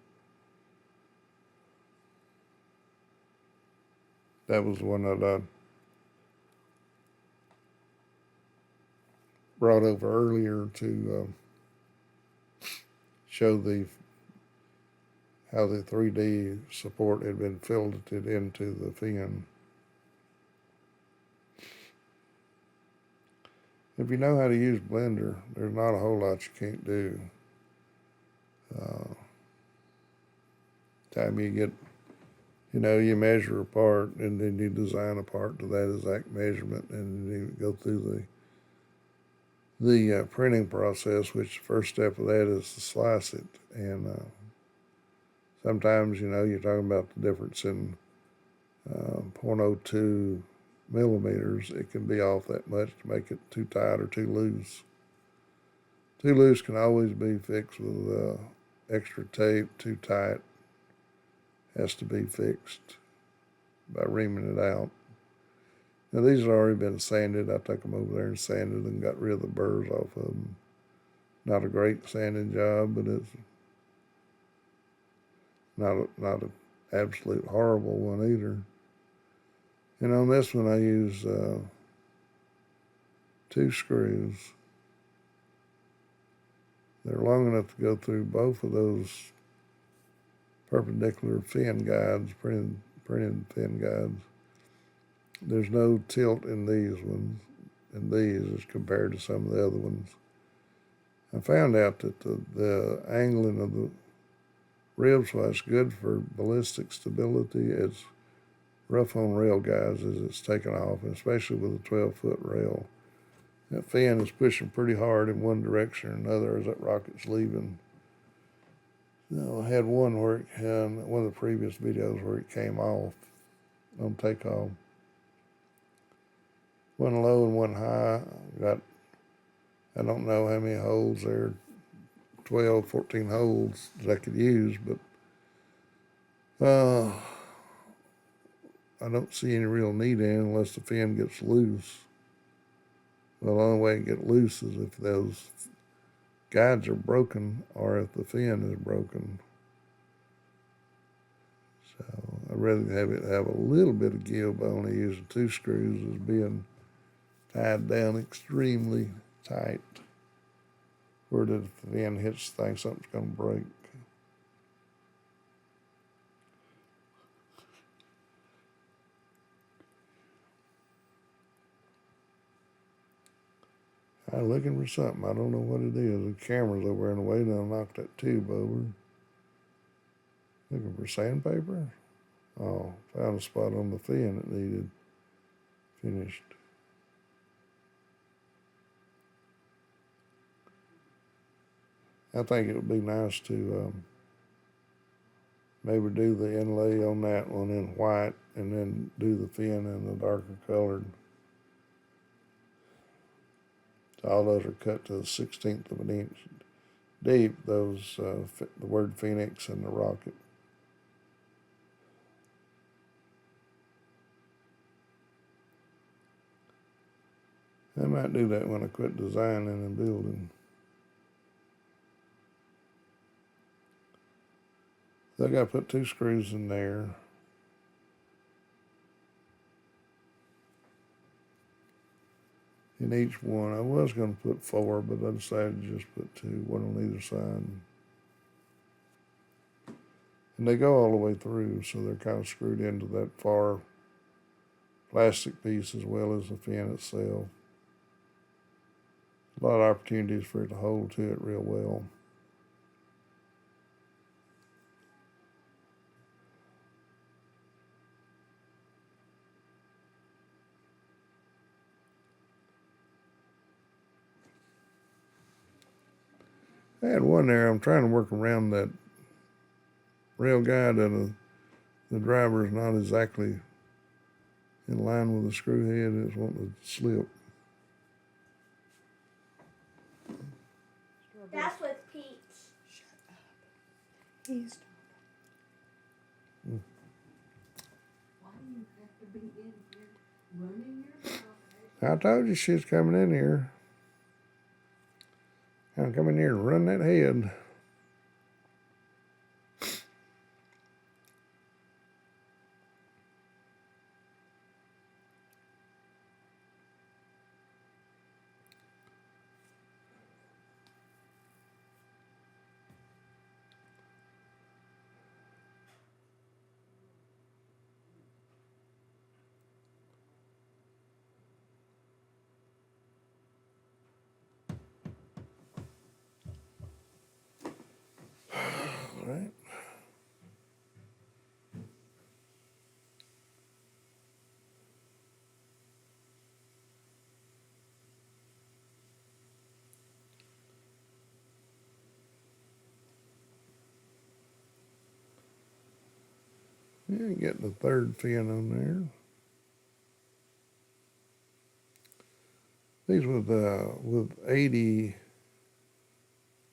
That was the one that I brought over earlier to show how the 3D support had been filtered into the fin. If you know how to use Blender, there's not a whole lot you can't do. Time you get, you measure a part, and then you design a part to that exact measurement, and you go through the printing process, which the first step of that is to slice it. And sometimes, you're talking about the difference in 0.02 millimeters. It can be off that much to make it too tight or too loose. Too loose can always be fixed with extra tape. Too tight has to be fixed by reaming it out. Now these have already been sanded. I took them over there and sanded and got rid of the burrs off of them. Not a great sanding job, but it's not an absolute horrible one either. And on this one I use 2 screws. They're long enough to go through both of those perpendicular fin guides, printed fin guides. There's no tilt in these ones, and these as compared to some of the other ones. I found out that the angling of the ribs, while it's good for ballistic stability, it's rough on rail guides as it's taken off, and especially with a 12-foot rail. That fin is pushing pretty hard in one direction or another as that rocket's leaving. I had one where one of the previous videos where it came off on takeoff. One low and one high. I don't know how many holes there, 12, 14 holes that I could use, but I don't see any real need in it unless the fin gets loose. Well, the only way it get loose is if those guides are broken or if the fin is broken. So I'd rather have it have a little bit of give by only using 2 screws as being tied down extremely tight, where the fin hits the thing, something's going to break. I'm looking for something. I don't know what it is. The camera's over in the way, and I knocked that tube over. Looking for sandpaper? Oh, found a spot on the fin that needed finished. I think it would be nice to maybe do the inlay on that one in white and then do the fin in the darker colored. So all those are cut to the 16th of an inch deep, those the word Phoenix and the rocket. I might do that when I quit designing and building. So I got to put 2 screws in there. In each one, I was going to put 4, but I decided to just put 2, one on either side. And they go all the way through, so they're kind of screwed into that far plastic piece as well as the fin itself. A lot of opportunities for it to hold to it real well. I had one there, I'm trying to work around that rail guide, and the driver is not exactly in line with the screw head. It's wanting to slip. That's with Pete. Shut up. He's talking. Why do you have to be in here running your mouth? I told you she's coming in here. I'm coming here and run that head. All right. Yeah, getting the 3rd fin on there. These with 80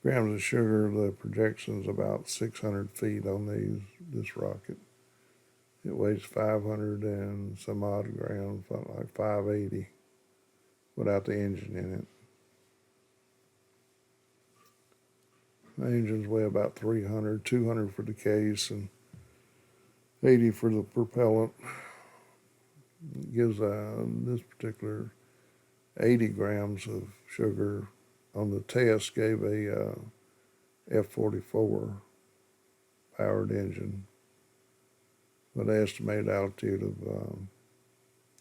grams of sugar, the projection's about 600 feet on this rocket. It weighs 500 and some odd grams, something like 580, without the engine in it. The engines weigh about 300, 200 for the case, and 80 for the propellant. It gives this particular 80 grams of sugar on the test, gave a F-44 powered engine with an estimated altitude of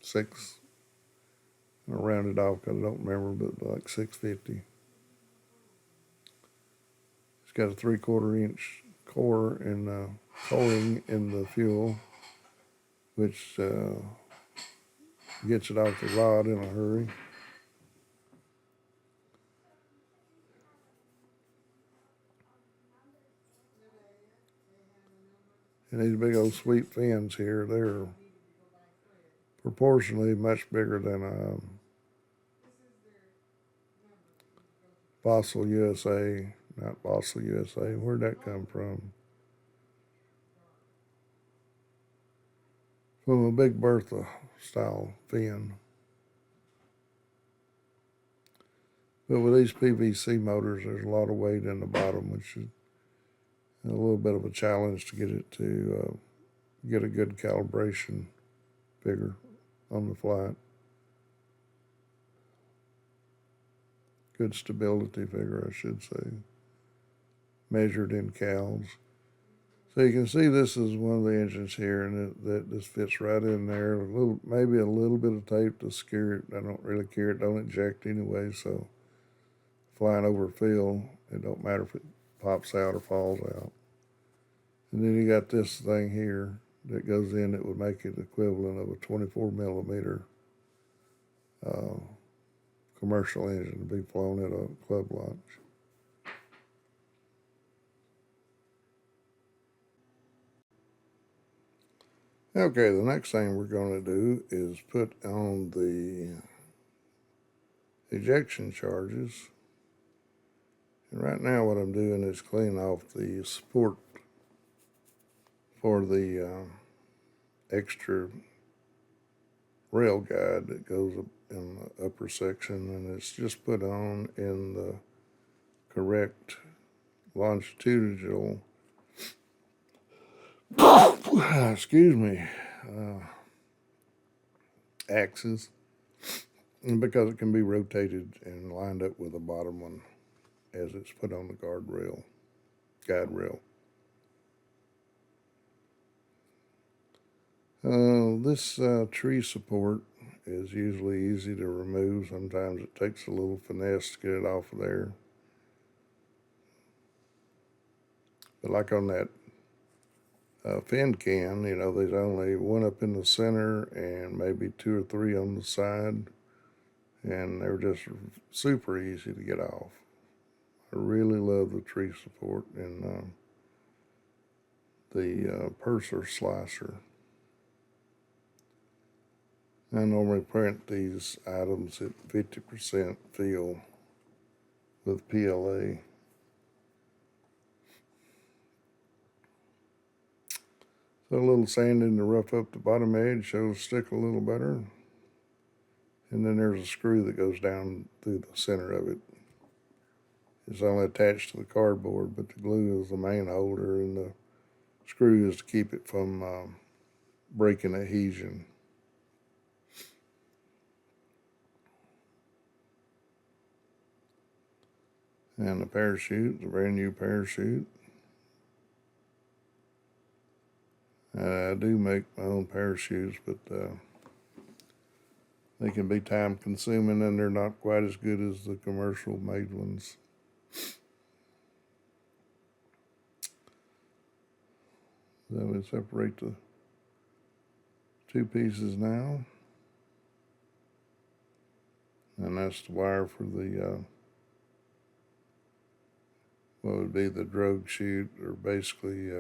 6, I'll round it off because I don't remember, but like 650. It's got a 3/4 inch core in coating in the fuel, which gets it off the rod in a hurry. And these big old sweep fins here, they're proportionally much bigger than a Fossil USA, not Fossil USA. Where'd that come from? From a Big Bertha style fin. But with these PVC motors, there's a lot of weight in the bottom, which is a little bit of a challenge to get it to get a good calibration figure on the flight. Good stability figure, I should say, measured in cals. So you can see this is one of the engines here, and that this fits right in there. Maybe a little bit of tape to secure it. I don't really care. It don't eject anyway, so flying over field, it don't matter if it pops out or falls out. And then you got this thing here that goes in that would make it equivalent of a 24 millimeter commercial engine to be flown at a club launch. Okay, the next thing we're going to do is put on the ejection charges. And right now what I'm doing is cleaning off the support for the extra rail guide that goes up in the upper section, and it's just put on in the correct longitudinal excuse me, axis, and because it can be rotated and lined up with the bottom one as it's put on the guide rail. This tree support is usually easy to remove. Sometimes it takes a little finesse to get it off of there. But like on that fin can, there's only one up in the center and maybe 2 or 3 on the side, and they're just super easy to get off. I really love the tree support and the purser slicer. I normally print these items at 50% fill with PLA. So a little sanding to rough up the bottom edge so it'll stick a little better. And then there's a screw that goes down through the center of it. It's only attached to the cardboard, but the glue is the main holder, and the screw is to keep it from breaking adhesion. And the parachute, a brand new parachute. I do make my own parachutes, but they can be time consuming and they're not quite as good as the commercial made ones. So we separate the 2 pieces now. And that's the wire for the what would be the drogue chute, or basically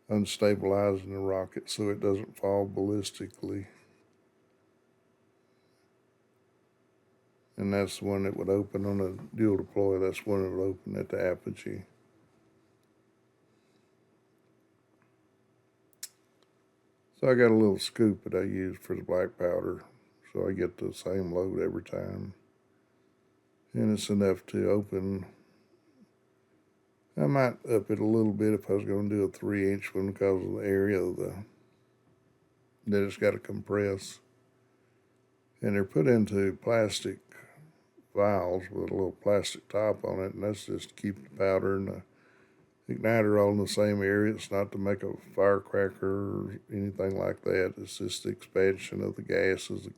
unstabilizing the rocket so it doesn't fall ballistically. And that's the one that would open on a dual deploy. That's one that would open at the apogee. So I got a little scoop that I use for the black powder, so I get the same load every time. And it's enough to open. I might up it a little bit if I was going to do a 3-inch one because of the area that it's got to compress. And they're put into plastic vials with a little plastic top on it, and that's just to keep the powder and the igniter all in the same area. It's not to make a firecracker or anything like that. It's just the expansion of the gas as the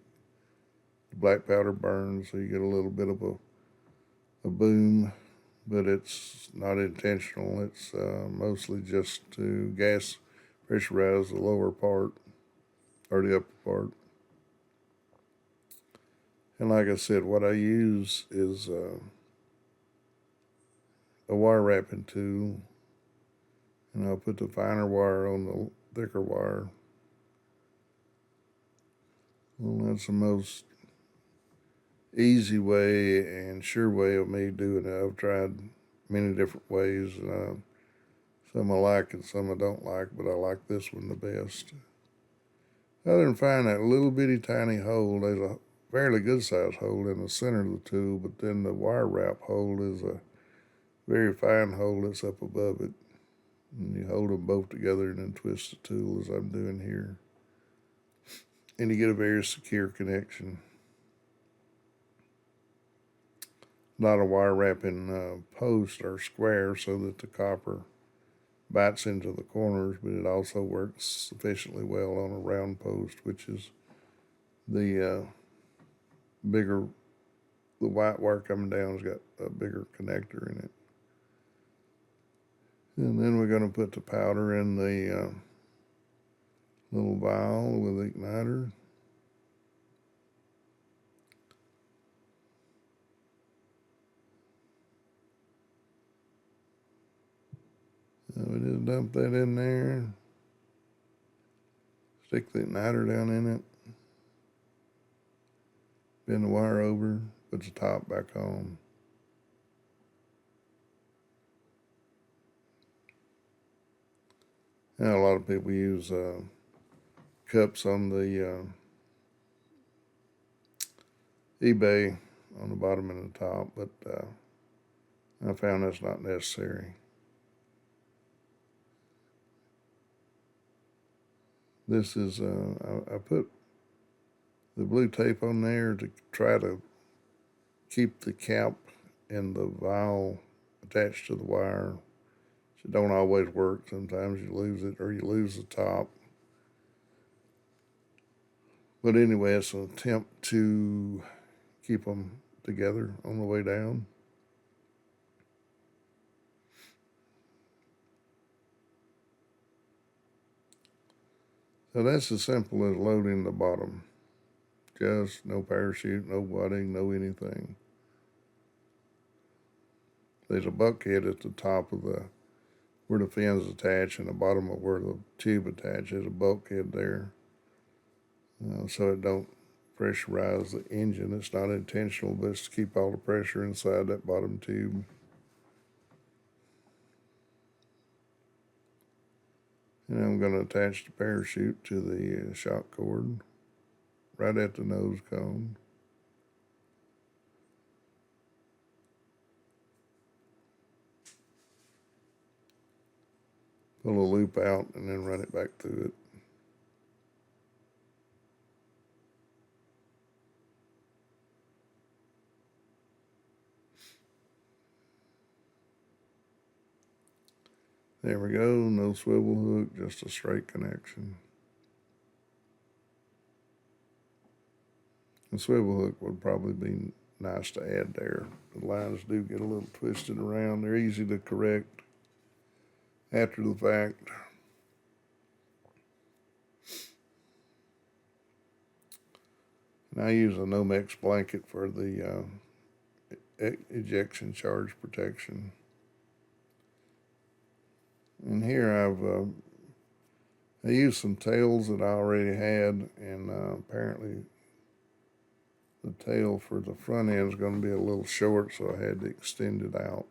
black powder burns, so you get a little bit of a boom, but it's not intentional. It's mostly just to gas pressurize the lower part or the upper part. And like I said, what I use is a wire wrapping tool, and I'll put the finer wire on the thicker wire. Well, that's the most easy way and sure way of me doing it. I've tried many different ways, and some I like and some I don't like, but I like this one the best. Other than finding that little bitty tiny hole, there's a fairly good sized hole in the center of the tool, but then the wire wrap hole is a very fine hole that's up above it. And you hold them both together and then twist the tool as I'm doing here. And you get a very secure connection. Not a wire wrapping posts are square so that the copper bites into the corners, but it also works sufficiently well on a round post, which is the bigger, the white wire coming down has got a bigger connector in it. And then we're going to put the powder in the little vial with the igniter. So we just dump that in there. Stick the igniter down in it. Bend the wire over. Put the top back on. Now, a lot of people use cups on the eBay on the bottom and the top, but I found that's not necessary. This is, I put the blue tape on there to try to keep the cap and the vial attached to the wire. It don't always work. Sometimes you lose it or you lose the top. But anyway, it's an attempt to keep them together on the way down. So that's as simple as loading the bottom. Just no parachute, no wadding, no anything. There's a bulkhead at the top of where the fins attach, and the bottom of where the tube attaches. A bulkhead there, so it don't pressurize the engine. It's not intentional, but it's to keep all the pressure inside that bottom tube. And I'm going to attach the parachute to the shock cord right at the nose cone. Pull a loop out and then run it back through it. There we go, no swivel hook, just a straight connection. The swivel hook would probably be nice to add there. The lines do get a little twisted around. They're easy to correct after the fact. And I use a Nomex blanket for the ejection charge protection. And here I used some tails that I already had, and apparently the tail for the front end is going to be a little short, so I had to extend it out.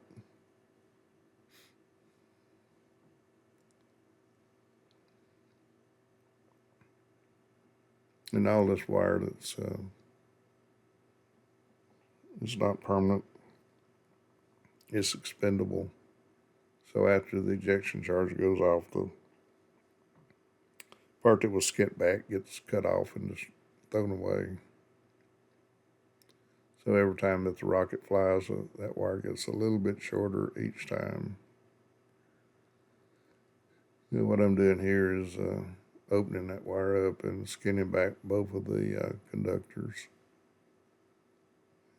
And all this wire that's it's not permanent, it's expendable. So after the ejection charge goes off, the part that was skint back gets cut off and just thrown away. So every time that the rocket flies, that wire gets a little bit shorter each time. You know, what I'm doing here is opening that wire up and skinning back both of the conductors.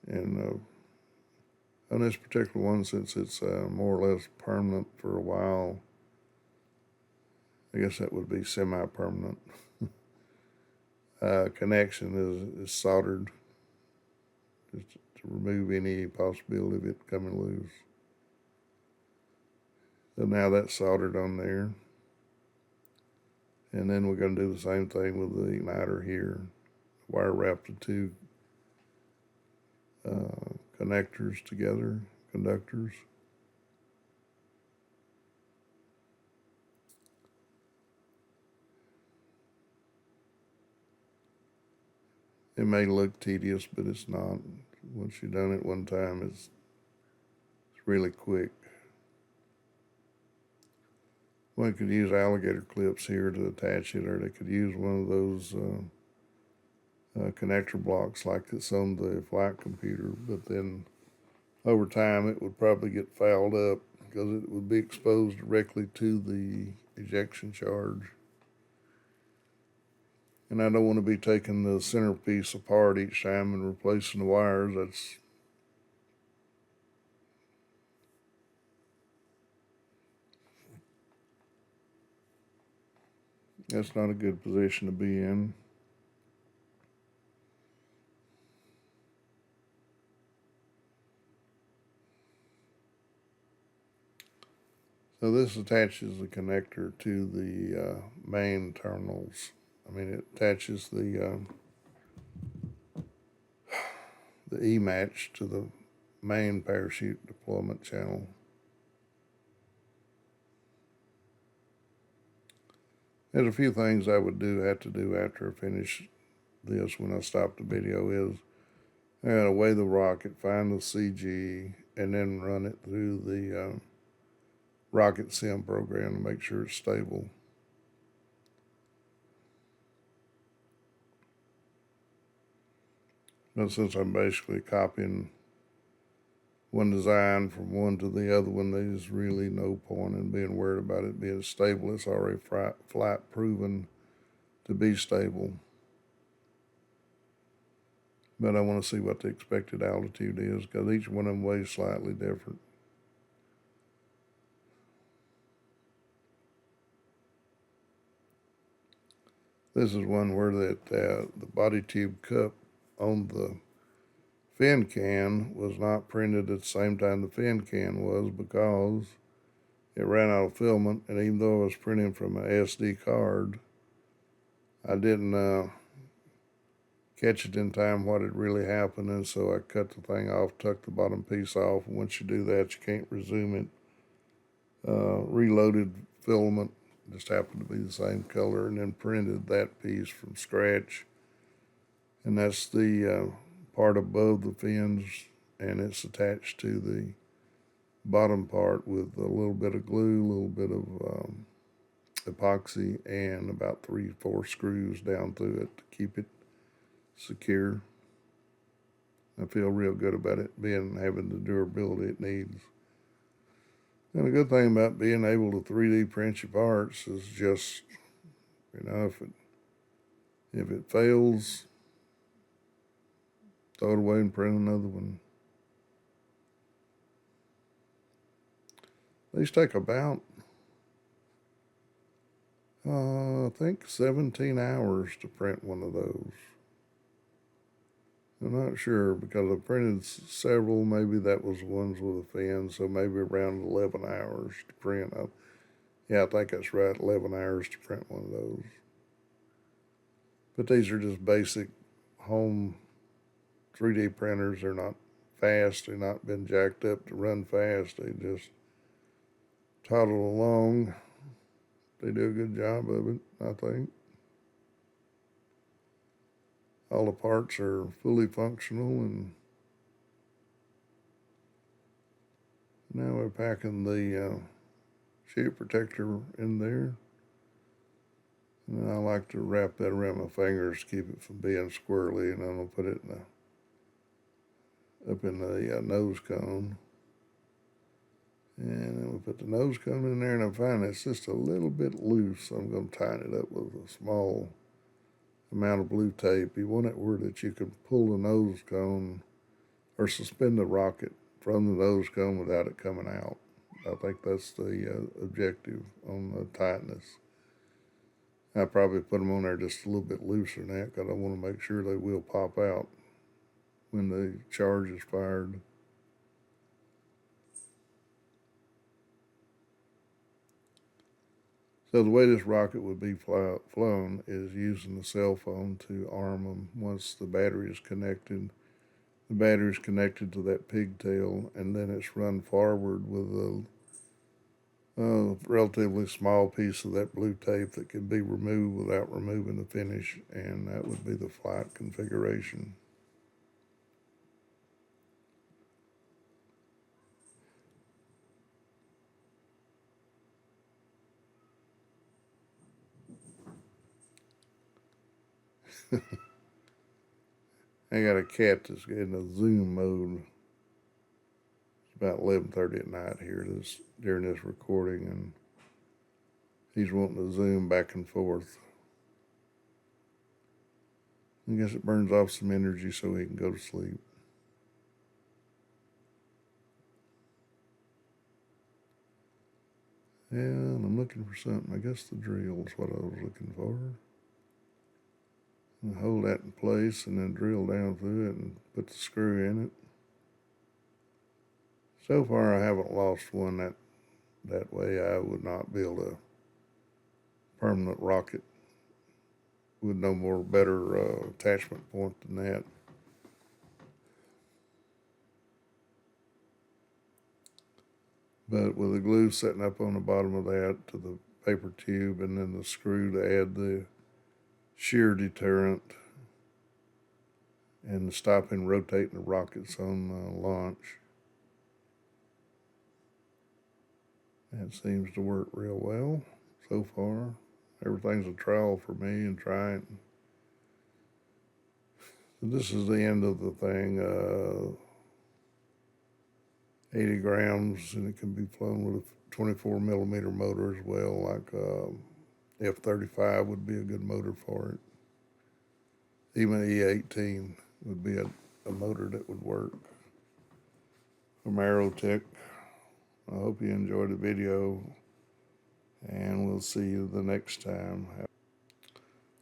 And on this particular one, since it's more or less permanent for a while, I guess that would be semi-permanent. Connection is soldered just to remove any possibility of it coming loose. So now that's soldered on there. And then we're going to do the same thing with the igniter here. Wire wrap the two connectors together, conductors. It may look tedious, but it's not. Once you've done it one time, it's really quick. One could use alligator clips here to attach it, or they could use one of those connector blocks like it's on the flight computer, but then over time it would probably get fouled up because it would be exposed directly to the ejection charge. And I don't want to be taking the centerpiece apart each time and replacing the wires. That's not a good position to be in. So this attaches the connector to the main terminals I mean, it attaches the E-match to the main parachute deployment channel. There's a few things I would have to do after I finish this when I stop the video is I gotta weigh the rocket, find the CG, and then run it through the rocket sim program to make sure it's stable. But since I'm basically copying one design from one to the other one, there's really no point in being worried about it being stable. It's already flight proven to be stable. But I want to see what the expected altitude is because each one of them weighs slightly different. This is one where the body tube cup on the fin can was not printed at the same time the fin can was because it ran out of filament, and even though I was printing from an SD card, I didn't catch it in time what had really happened, and so I cut the thing off, tucked the bottom piece off, and once you do that, you can't resume it. Reloaded filament, just happened to be the same color, and then printed that piece from scratch, and that's the part above the fins, and it's attached to the bottom part with a little bit of glue, a little bit of epoxy, and about 3-4 screws down through it to keep it secure. I feel real good about it having the durability it needs. And the good thing about being able to 3D print your parts is just, if it fails, throw it away and print another one. These take about, I think 17 hours to print one of those. I'm not sure because I printed several. Maybe that was ones with a fin, so maybe around 11 hours to print. I think that's right, 11 hours to print one of those. But these are just basic home 3D printers. They're not fast. They're not been jacked up to run fast. They just toddle along. They do a good job of it, I think. All the parts are fully functional, and now we're packing the chute protector in there. And I like to wrap that around my fingers to keep it from being squirrely, and then I'll put it up in the nose cone. And then we'll put the nose cone in there, and I find it's just a little bit loose, so I'm going to tighten it up with a small amount of blue tape. You want it where that you can pull the nose cone or suspend the rocket from the nose cone without it coming out. I think that's the objective on the tightness. I probably put them on there just a little bit looser than that because I want to make sure they will pop out when the charge is fired. So the way this rocket would be flown is using the cell phone to arm them once the battery is connected. The battery is connected to that pigtail, and then it's run forward with a relatively small piece of that blue tape that can be removed without removing the finish, and that would be the flight configuration. I got a cat that's in a zoom mode. It's about 11:30 at night here during this recording, and he's wanting to zoom back and forth. I guess it burns off some energy so he can go to sleep. And I'm looking for something. I guess the drill is what I was looking for. And hold that in place and then drill down through it and put the screw in it. So far I haven't lost one that way. I would not build a permanent rocket with no more better attachment point than that. But with the glue setting up on the bottom of that to the paper tube, and then the screw to add the shear deterrent, and stopping rotating the rockets on launch. That seems to work real well so far. Everything's a trial for me and trying. So this is the end of the thing. 80 grams, and it can be flown with a 24 millimeter motor as well, like F-35 would be a good motor for it. Even E-18 would be a motor that would work. From Aerotech. I hope you enjoyed the video, and we'll see you the next time.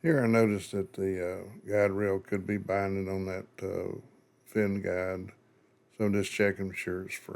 Here I noticed that the guide rail could be binding on that fin guide, so I'm just checking sure it's free.